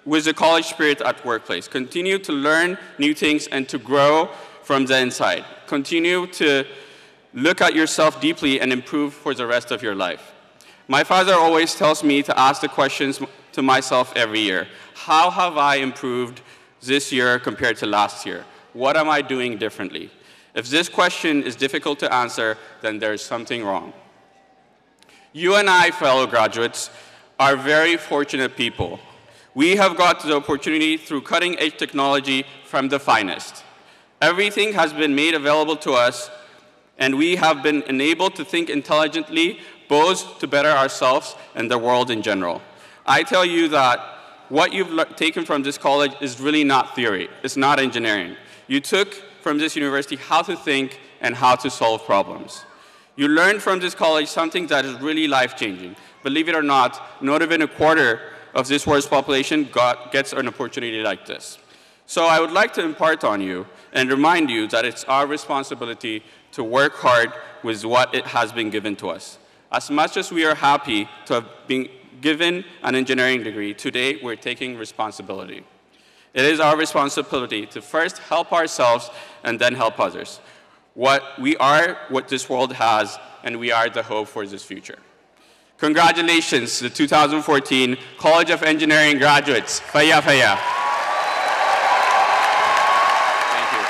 with the college spirit at workplace. Continue to learn new things and to grow from the inside. Continue to look at yourself deeply and improve for the rest of your life. My father always tells me to ask the questions to myself every year. How have I improved this year compared to last year? What am I doing differently? If this question is difficult to answer, then there's something wrong. You and I, fellow graduates, are very fortunate people. We have got the opportunity through cutting-edge technology from the finest. Everything has been made available to us, and we have been enabled to think intelligently, both to better ourselves and the world in general. I tell you that what you've taken from this college is really not theory. It's not engineering. You took from this university how to think and how to solve problems. You learned from this college something that is really life-changing. Believe it or not even a quarter of this world's population gets an opportunity like this. So I would like to impart on you and remind you that it's our responsibility to work hard with what it has been given to us. As much as we are happy to have been given an engineering degree, today we're taking responsibility. It is our responsibility to first help ourselves and then help others. We are what this world has, and we are the hope for this future. Congratulations to the 2014 College of Engineering graduates. Faya Faya. Thank you.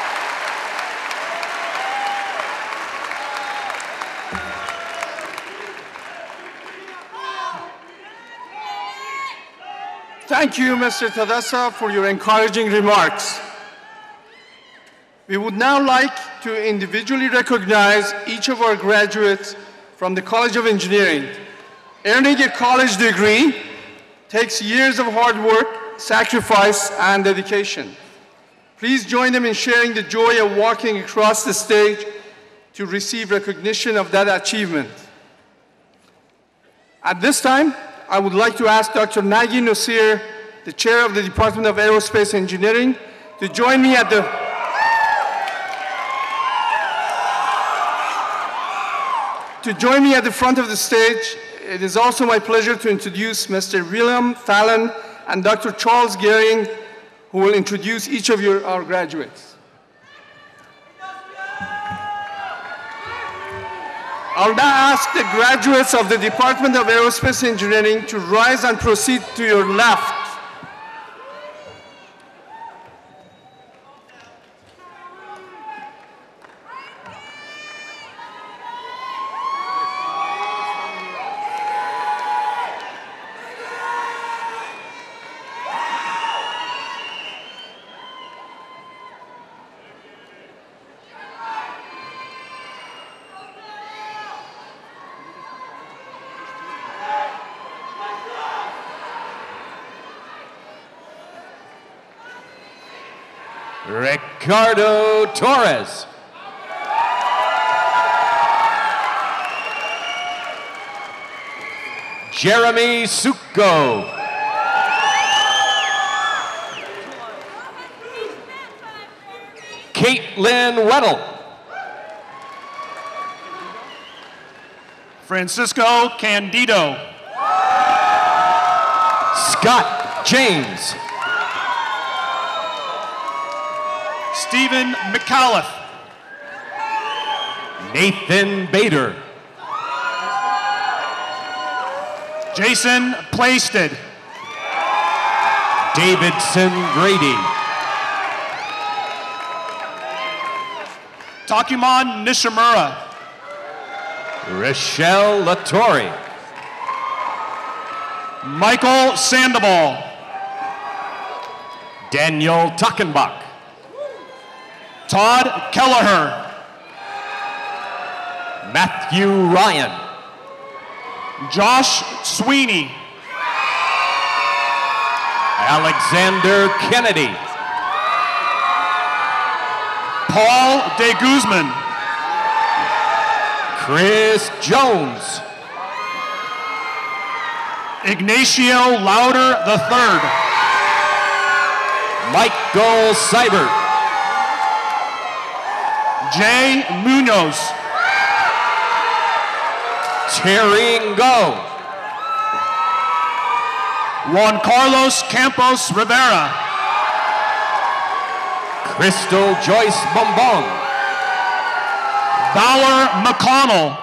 Thank you, Mr. Tadassa, for your encouraging remarks. We would now like to individually recognize each of our graduates from the College of Engineering. Earning a college degree takes years of hard work, sacrifice, and dedication. Please join them in sharing the joy of walking across the stage to receive recognition of that achievement. At this time, I would like to ask Dr. Nagi Nosir, the chair of the Department of Aerospace Engineering, to join me at the front of the stage. It is also my pleasure to introduce Mr. William Fallon and Dr. Charles Gehring, who will introduce each of our graduates. I'll now ask the graduates of the Department of Aerospace Engineering to rise and proceed to your left. Ricardo Torres. Jeremy Succo. Caitlin Weddle. Francisco Candido. Scott James. Stephen McAuliffe. Nathan Bader. Jason Plaisted. Davidson Grady. Takuman Nishimura. Rochelle Latorre. Michael Sandoval. Daniel Tackenbach. Todd Kelleher. Matthew Ryan. Josh Sweeney. Alexander Kennedy. Paul De Guzman. Chris Jones. Ignacio Lauder III. Michael Seibert. Jay Munoz. Terry Ngo. Juan Carlos Campos Rivera. Crystal Joyce Bombong. Valor McConnell.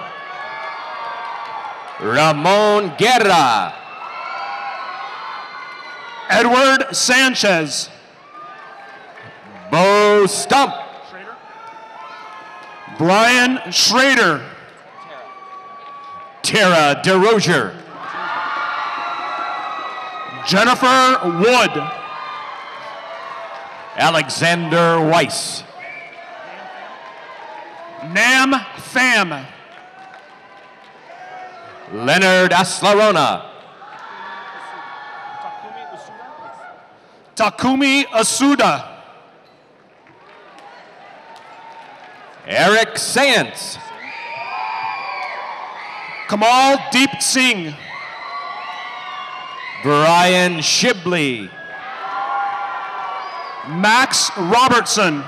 Ramon Guerra. Edward Sanchez. Bo Stump. Brian Schrader. Tara DeRozier. Jennifer Wood. Alexander Weiss. Nam Pham. Leonard Aslarona. Takumi Asuda. Eric Sands. Kamal Deep Singh. Brian Shibley. Max Robertson.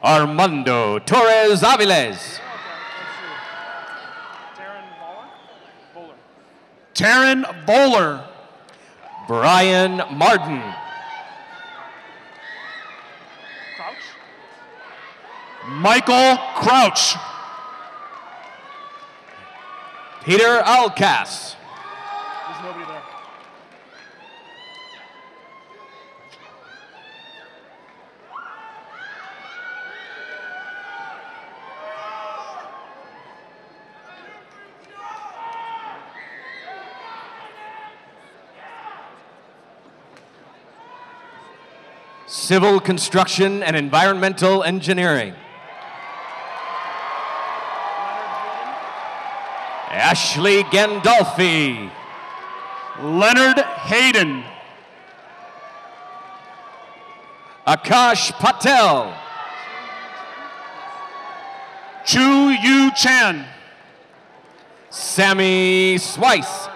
Armando Torres Aviles. Taryn Bowler. Brian Martin. Michael Crouch. Peter Alcas. There's nobody there. Civil Construction and Environmental Engineering. Ashley Gandolfi. Leonard Hayden. Akash Patel. Chu Yu Chan. Sammy Swice.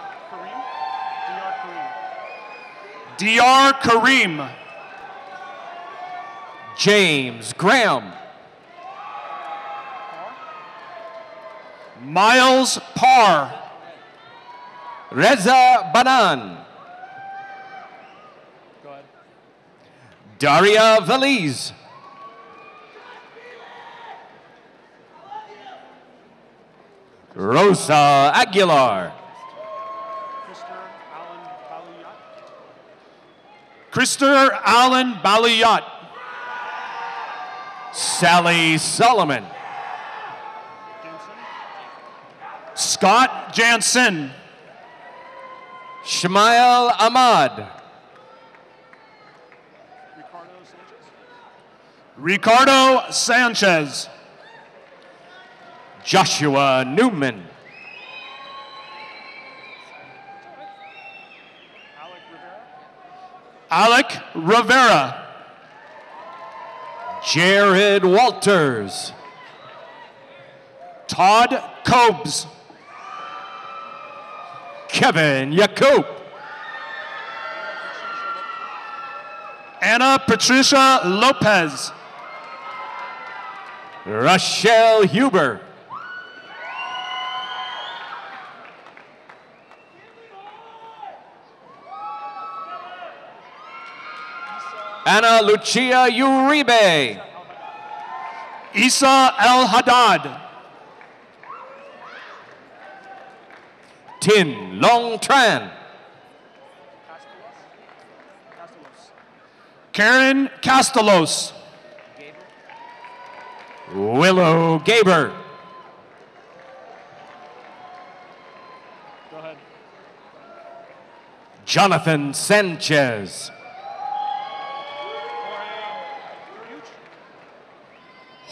DR Kareem. James Graham. Miles Parr. Reza Banan. Daria Valiz. Rosa Aguilar. Krister Allen Baliyat. Sally Solomon. Scott Jansen. Shmael Ahmad. Ricardo Sanchez. Joshua Newman. Alec Rivera. Jared Walters. Todd Cobes. Kevin Yacoub. Anna Patricia Lopez. Rochelle Huber. Ana Lucia Uribe. Isa El Haddad. Tin Long Tran. Karen Castelos. Willow Gaber. Go ahead. Jonathan Sanchez.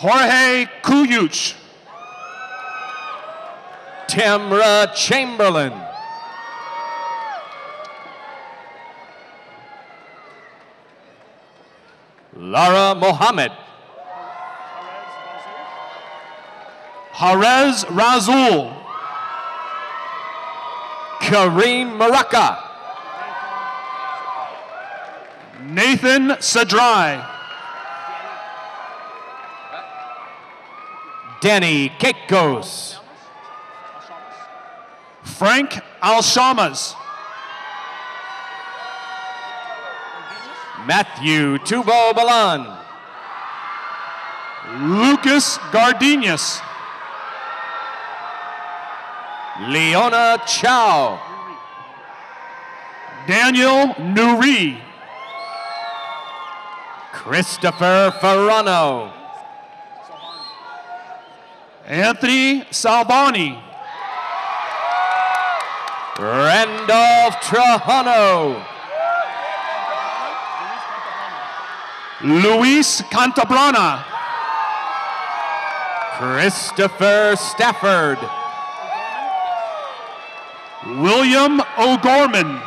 Jorge Kuyuch. Tamra Chamberlain. Lara Mohammed. Harez Razul. Kareem Maraka. Nathan Sadrai. Danny Kekos. Frank Alshamas. Matthew Tubo Balan. Lucas Gardenius. Leona Chow. Daniel Nuri. Christopher Ferrano. Anthony Salvani. Randolph Trajano. Luis Cantabrana. Christopher Stafford. William O'Gorman.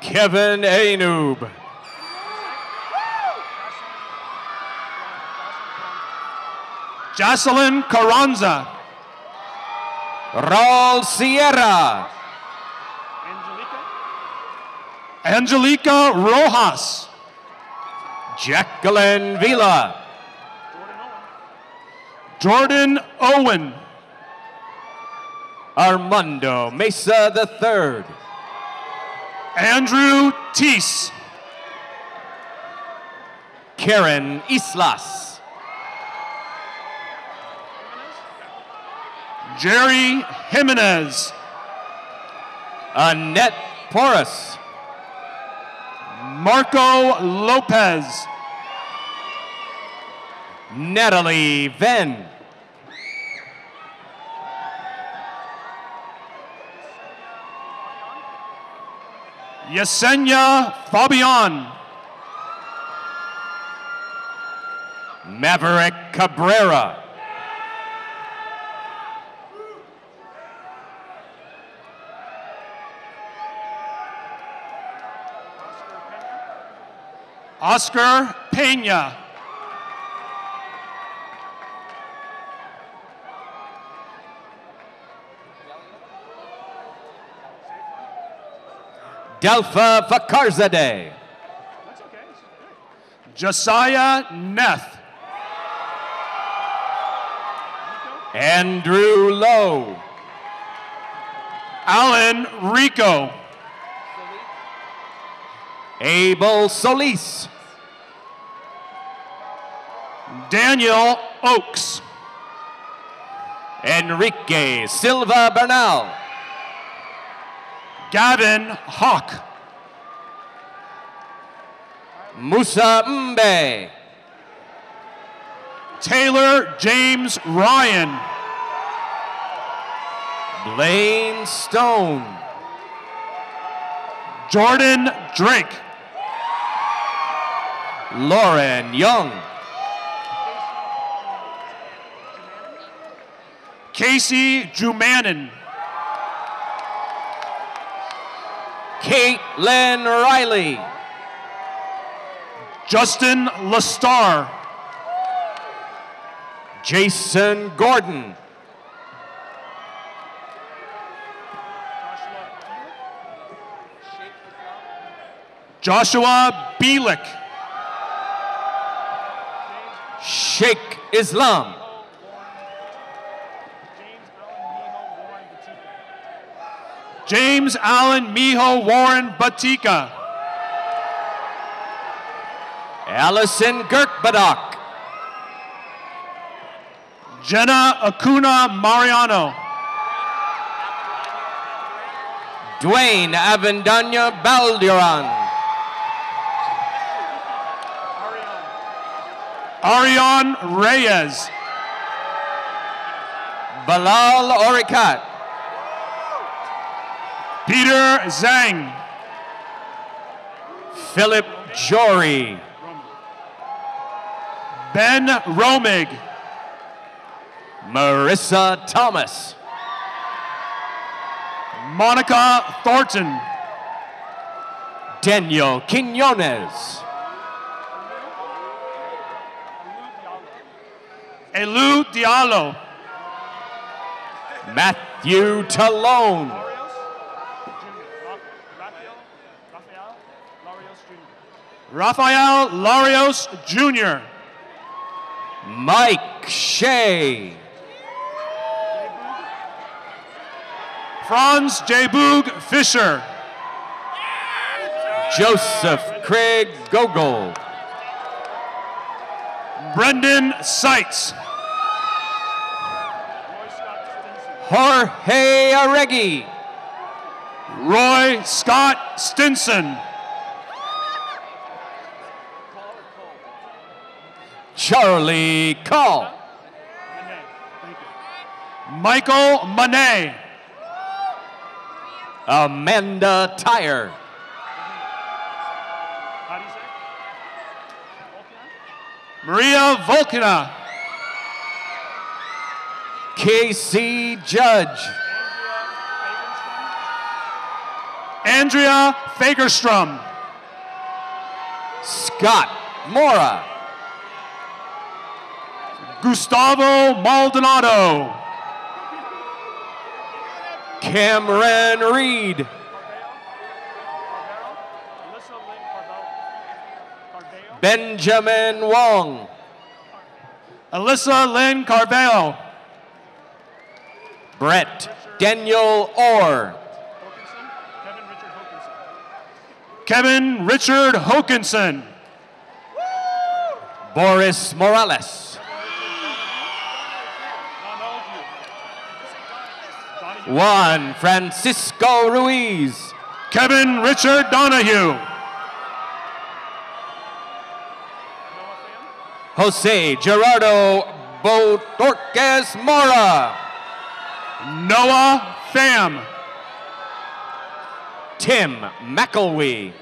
Kevin Anoob. Jocelyn Carranza. Raul Sierra. Angelica Rojas. Jacqueline Vila. Jordan Owen. Armando Mesa III. Andrew Teese. Karen Islas. Jerry Jimenez. Annette Porras. Marco Lopez. Natalie Venn. Yesenia Fabian. Maverick Cabrera. Oscar Pena. Delpha Fakarzadeh. Josiah Neff. Andrew Lowe. Alan Rico. Abel Solis. Daniel Oakes. Enrique Silva Bernal. Gavin Hawk. Musa Mbe. Taylor James Ryan. Blaine Stone. Jordan Drake. Lauren Young. Casey Jumanin. Caitlin Riley. Justin Lastar. Jason Gordon. Joshua Bielik. Sheikh Islam. James Allen Miho Warren Batika. Allison Girkbadak. Jenna Acuna Mariano. Dwayne Avendanya Balduran. Ariane Reyes. Bilal Orikat. Peter Zhang. Philip Jory. Ben Romig. Marissa Thomas. Monica Thornton. Daniel Quinones. Elu Diallo. Matthew Talone. Rafael Larios Jr. Mike Shea. Franz J. Boog Fisher. Joseph Craig Gogol. Brendan Seitz. Jorge Arregui. Roy Scott Stinson. Charlie Call. Michael Monet. Amanda Tyre. How do you say? Maria Volkina. Casey Judge. Andrea Fagerstrom. Scott Mora. Gustavo Maldonado. Cameron Reed. Benjamin Wong. Alyssa Lynn Carveo. Brett Daniel Orr. Kevin Richard Hokinson. Boris Morales. Juan Francisco Ruiz. Kevin Richard Donahue. Jose Gerardo Botorquez Mora. Noah Pham. Tim McElwee.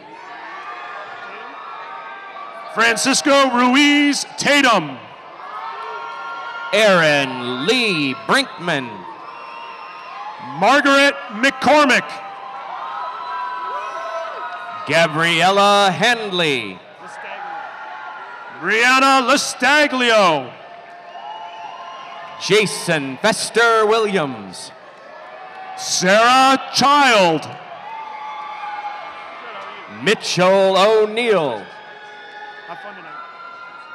Francisco Ruiz Tatum. Aaron Lee Brinkman. Margaret McCormick. Gabriella Handley. Brianna Lestaglio. Jason Fester Williams. Sarah Child. Mitchell O'Neill.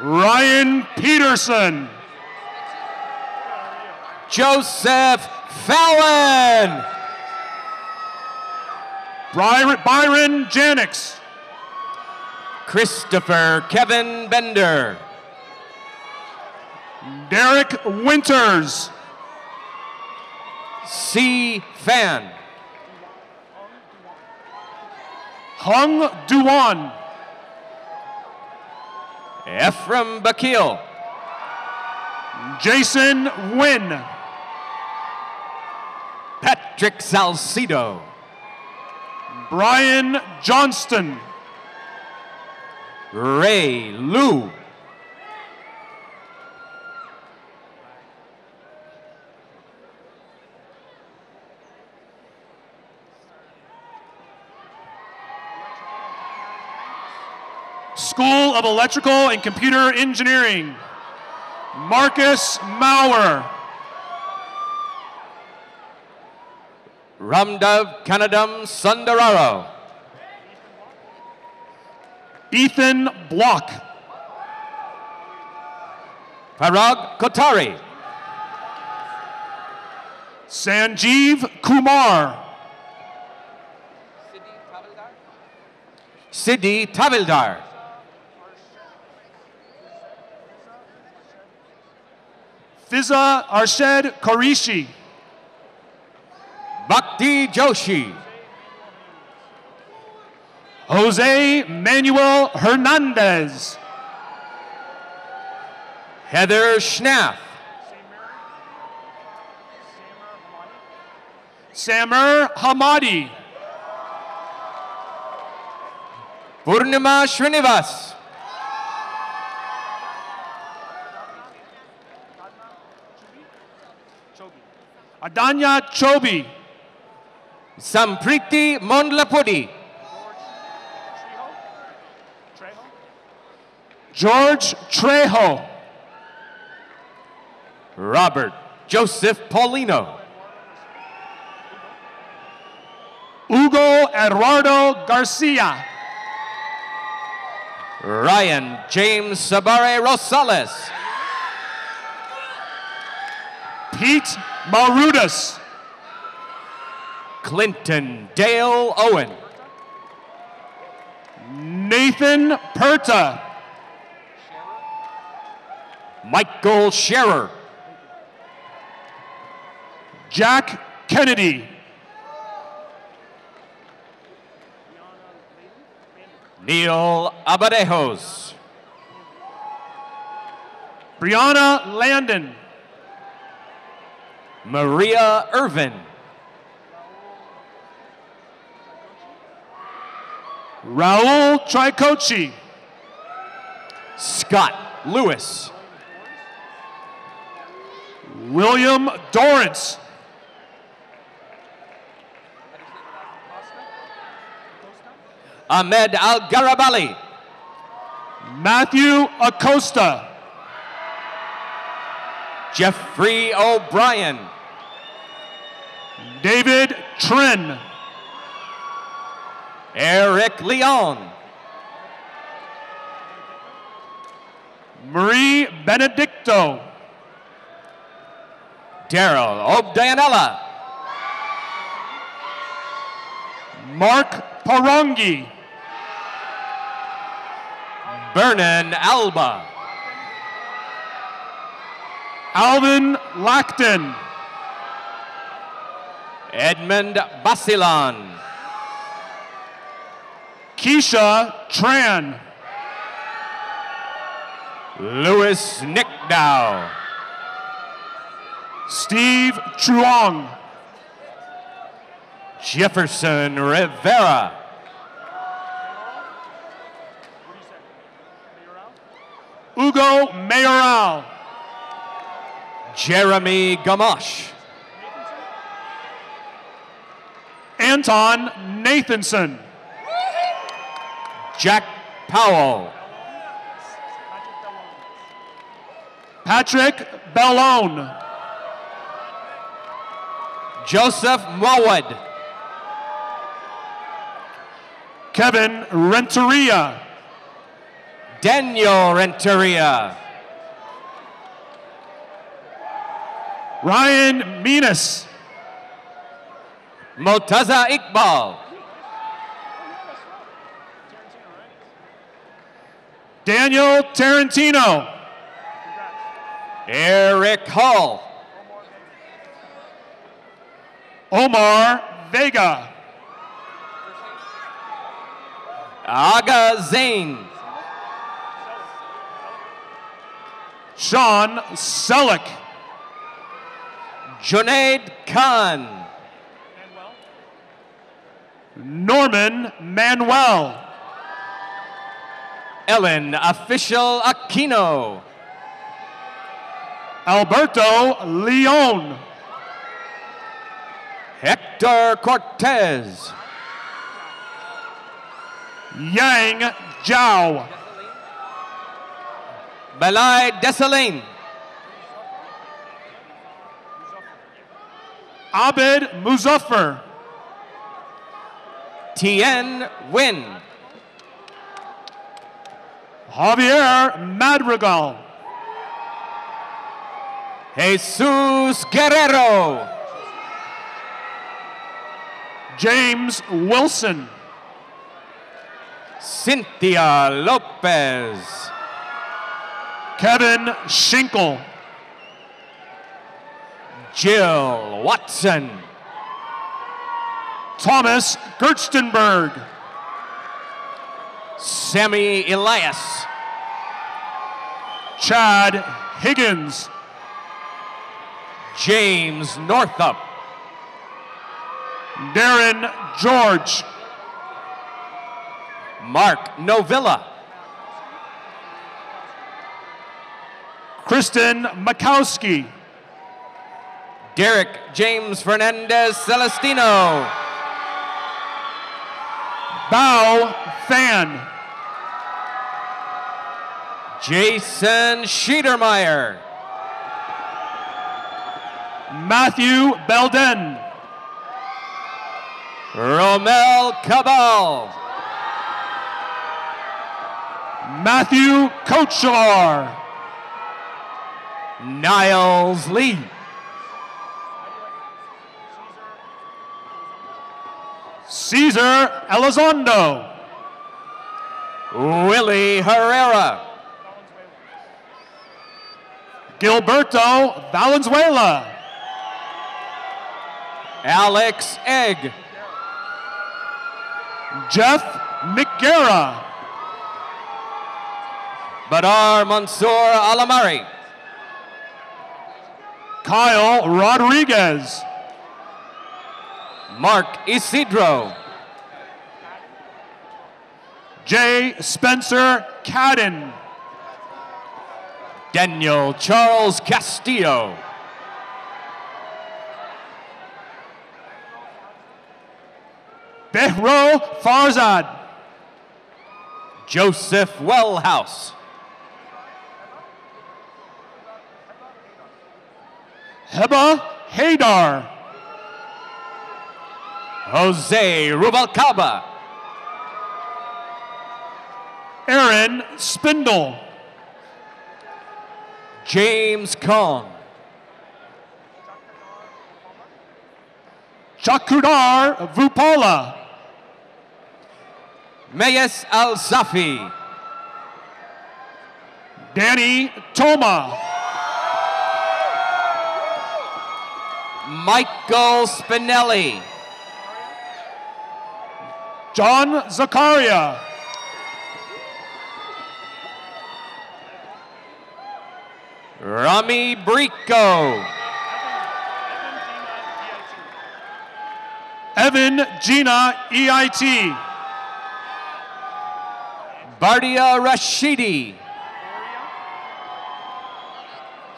Ryan Peterson. Joseph Fallon. Byron Janix. Christopher Kevin Bender. Derek Winters. C. Fan. Hung Duan. Ephraim Bakil. Jason Wynn. Patrick Salcido. Brian Johnston. Ray Liu. School of Electrical and Computer Engineering. Marcus Maurer. Ramdav Kanadam Sundararo. Ethan Block. Parag Kotari. Sanjeev Kumar. Siddhi Tavildar. Fiza Arshad Korishi. Bhakti Joshi. Jose Manuel Hernandez. Heather Schnaff. Samer Hamadi. Purnima Srinivas. Adanya Chobi. Sampriti Mondlapudi. George Trejo. Robert Joseph Paulino. Hugo Eduardo Garcia. Ryan James Sabare Rosales. Pete Marudas. Clinton Dale Owen. Nathan Perta. Michael Scherer. Jack Kennedy. Neil Abadejos. Brianna Landon. Maria Irvin. Raul Tricoci. Scott Lewis. William Dorrance. Ahmed Al-Garabali. Matthew Acosta. Jeffrey O'Brien. David Trin. Eric Leon. Marie Benedicto. Daryl Obdianella. Mark Parongi. Vernon Alba. Alvin Lackton. Edmund Basilan. Keisha Tran. Louis Nickdow. Steve Truong. Jefferson Rivera. Ugo Mayoral. Jeremy Gamache. Anton Nathanson. Jack Powell. Patrick Bellone. Joseph Mowad. Kevin Renteria. Daniel Renteria. Ryan Menas. Motaza Iqbal. Daniel Tarantino. Eric Hall. Omar Vega. Aga Zain. Sean Selleck. Junaid Khan. Norman Manuel. Ellen Official Aquino. Alberto Leon. Hector Cortez. Yang Zhao. Belay Desalegn. Abed Muzaffar. Tien Nguyen. Javier Madrigal. Jesus Guerrero. James Wilson. Cynthia Lopez. Kevin Schinkel. Jill Watson. Thomas Gerstenberg. Sammy Elias. Chad Higgins. James Northup. Darren George. Mark Novilla. Kristen Makowski. Derek James Fernandez Celestino. Bao Fan. Jason Schiedermeyer. Matthew Belden. Romel Cabal. Matthew Kochar. Niles Lee. Cesar Elizondo. Willie Herrera. Gilberto Valenzuela. Alex Egg. Jeff McGarra. Badar Mansour Alamari. Kyle Rodriguez. Mark Isidro. J. Spencer Cadden. Daniel Charles Castillo. Behro Farzad. Joseph Wellhouse. Heba Haydar. Jose Rubalcaba. Aaron Spindle. James Kong. Chakudar Vupala. Mayes Al-Zafi. Danny Toma. Michael Spinelli. John Zakaria. Rami Brico. Evan Gina EIT. Bardia Rashidi.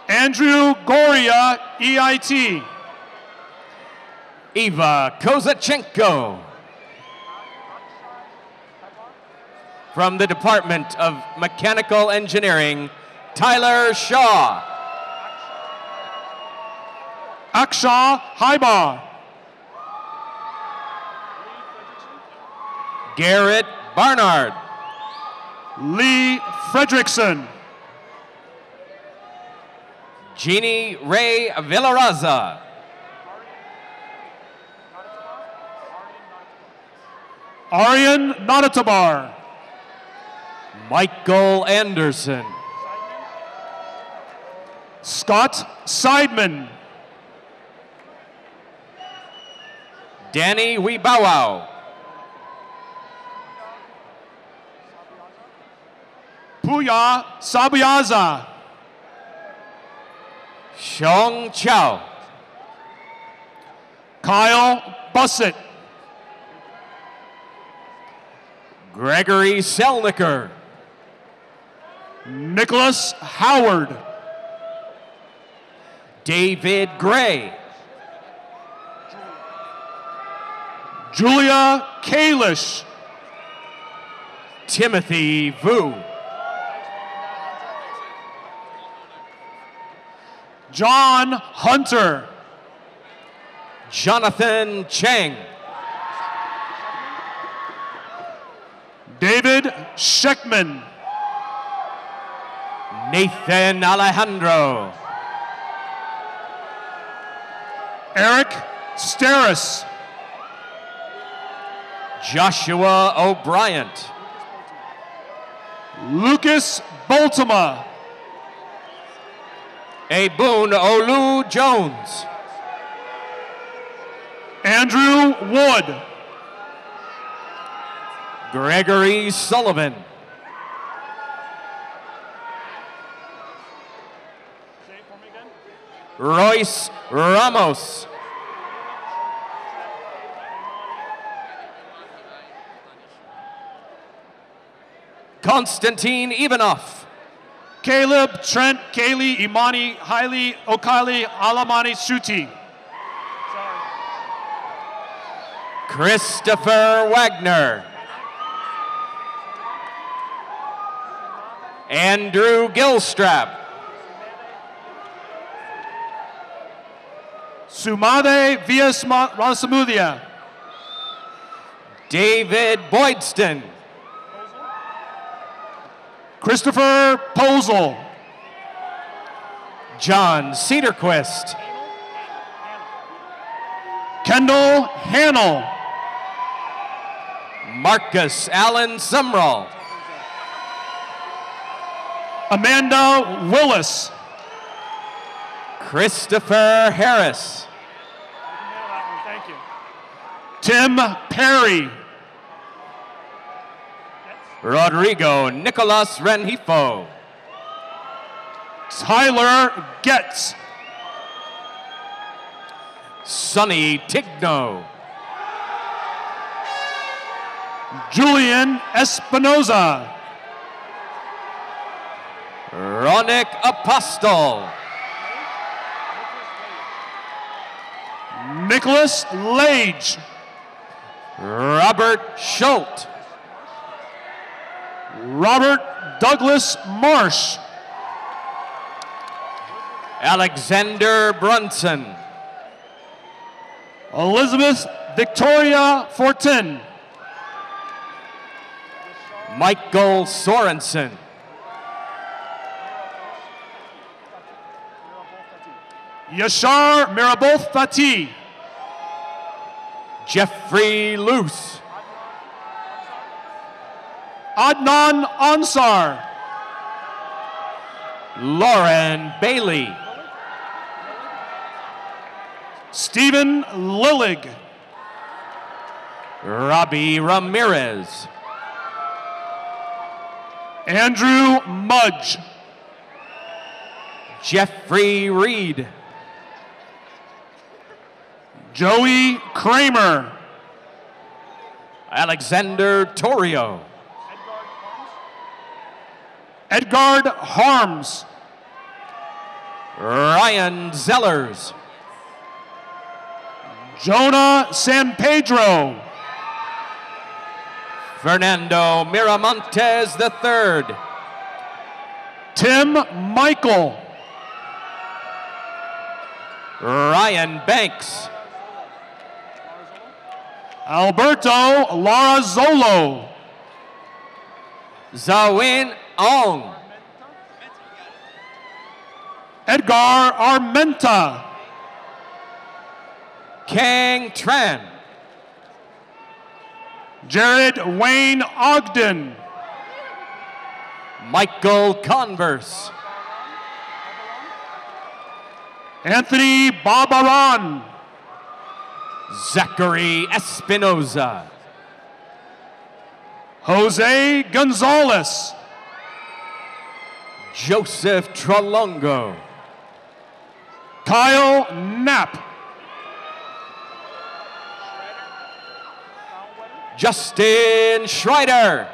Andrew Goria EIT. Eva Kozachenko. From the Department of Mechanical Engineering, Tyler Shaw. Aksha Haibar. Garrett Barnard. Lee Fredrickson. Jeannie Ray Villaraza. Aryan Nadatabar. Michael Anderson. Scott Seidman. Danny Wibawau. Puya Sabiaza. Xiong Chow. Kyle Bussett. Gregory Selnicker. Nicholas Howard. David Gray. Julia Kalish. Timothy Vu. John Hunter. Jonathan Cheng. David Scheckman. Nathan Alejandro. Eric Steris. Joshua O'Brien. Lucas Boltema. Abun Olu Jones. Andrew Wood. Gregory Sullivan. Royce Ramos. Konstantin Ivanov. Caleb, Trent, Kaylee, Imani, Hailey, Okali, Alamani, Shuti. Christopher Wagner. Andrew Gilstrap. Sumade Vias Rasamudia. David Boydston. Christopher Posel. John Cedarquist. Kendall Hannell. Marcus Allen Sumrall. Amanda Willis. Christopher Harris. Thank you. Tim Perry. Rodrigo Nicolas Renjifo. Tyler Getz. Sonny Tigno. Julian Espinoza. Ronick Apostol. Nicholas Lage. Robert Schultz. Robert Douglas Marsh. Alexander Brunson. Elizabeth Victoria Fortin. Michael Sorensen. Yashar Miraboth Fatih. Jeffrey Luce. Adnan Ansar. Lauren Bailey. Stephen Lillig. Robbie Ramirez. Andrew Mudge. Jeffrey Reed. Joey Kramer. Alexander Torrio. Edgard Harms. Ryan Zellers. Jonah San Pedro. Fernando Miramontes III. Tim Michael. Ryan Banks. Alberto Larazolo. Zawin Ong. Edgar Armenta. Kang Tran. Jared Wayne Ogden. Michael Converse. Anthony Barbaran. Zachary Espinoza. Jose Gonzalez. Joseph Tralongo. Kyle Knapp. Justin Schreider.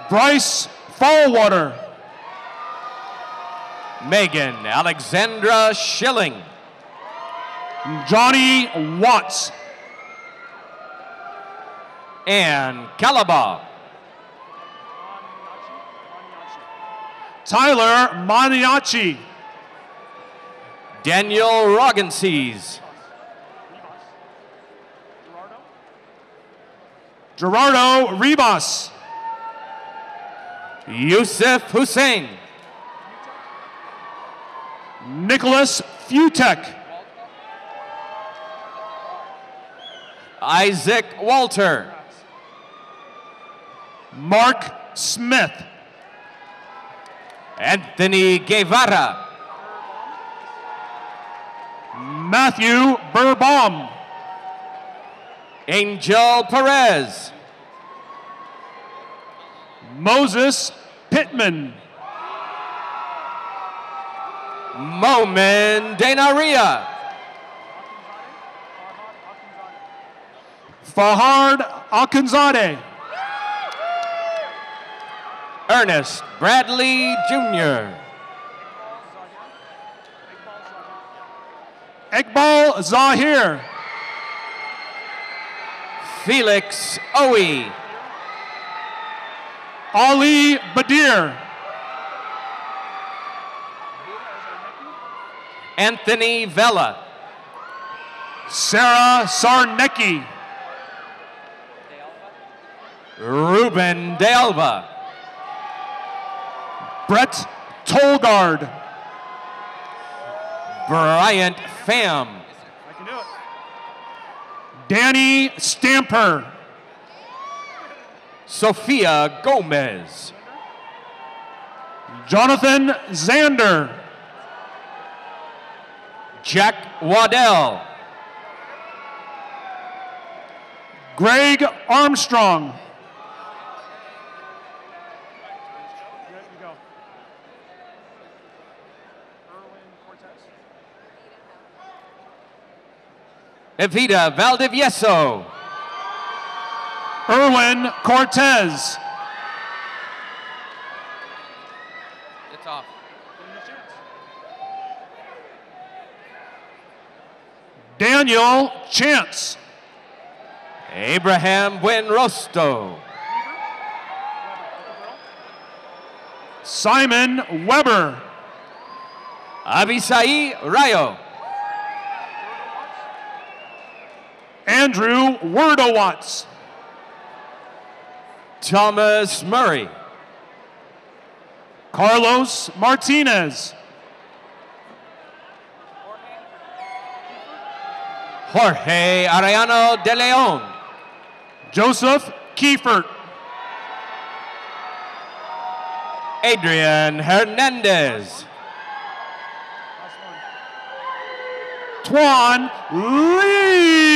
Bryce Fallwater. Megan Alexandra Schilling. Johnny Watts. Ann Calaba. Tyler Maniaci. Daniel Roggensees. Gerardo Ribas. Yusuf Hussein. Nicholas Futek. Isaac Walter. Mark Smith. Anthony Guevara. Matthew Burbaum. Angel Perez. Moses Pittman. Momen Denaria. Fahad Akinzadeh. Ernest Bradley Jr. Iqbal Zahir. Felix Owie. Ali Badir. Anthony Vella. Sarah Sarnecki. Ruben De Alva. Brett Tolgard. Bryant Pham. I can do it. Danny Stamper. Sophia Gomez. Jonathan Zander. Jack Waddell. Greg Armstrong. Evita Valdivieso. Erwin Cortez. It's off. Daniel Chance. Abraham Buenrosto. Simon Weber. Avisai Rayo. Andrew Wordowatz. Thomas Murray. Carlos Martinez. Jorge Arellano de Leon. Joseph Kiefert. Adrian Hernandez. Tuan Lee.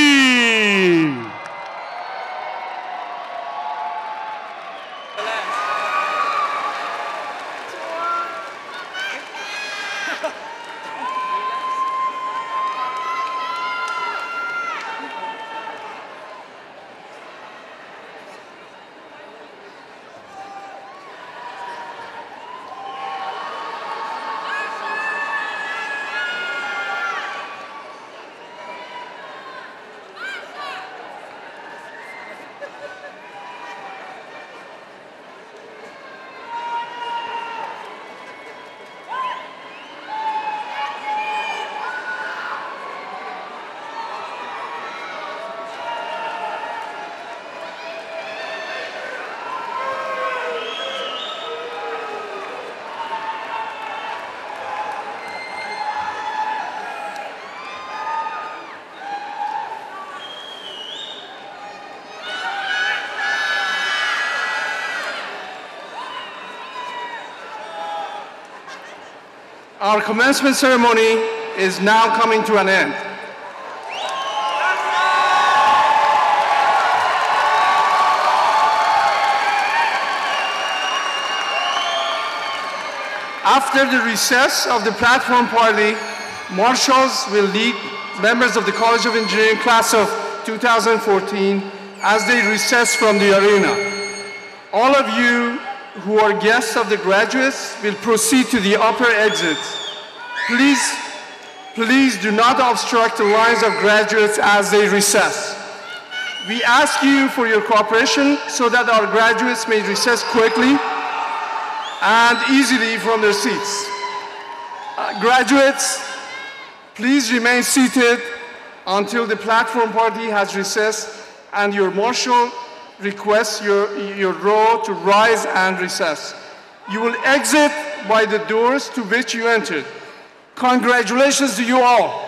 Our commencement ceremony is now coming to an end. After the recess of the platform party, marshals will lead members of the College of Engineering class of 2014 as they recess from the arena. All of you who are guests of the graduates will proceed to the upper exits. Please do not obstruct the lines of graduates as they recess. We ask you for your cooperation so that our graduates may recess quickly and easily from their seats. Graduates, please remain seated until the platform party has recessed and your marshal requests your row to rise and recess. You will exit by the doors to which you entered. Congratulations to you all.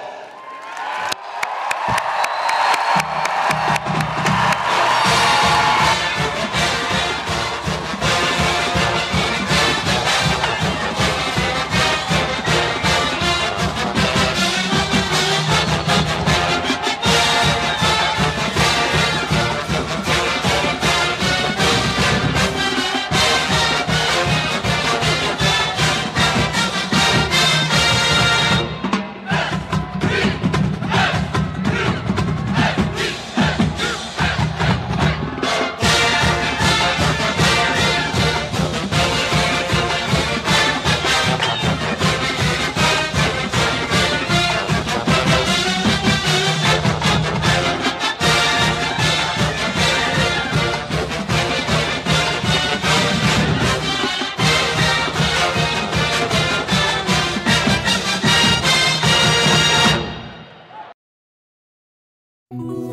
Thank you.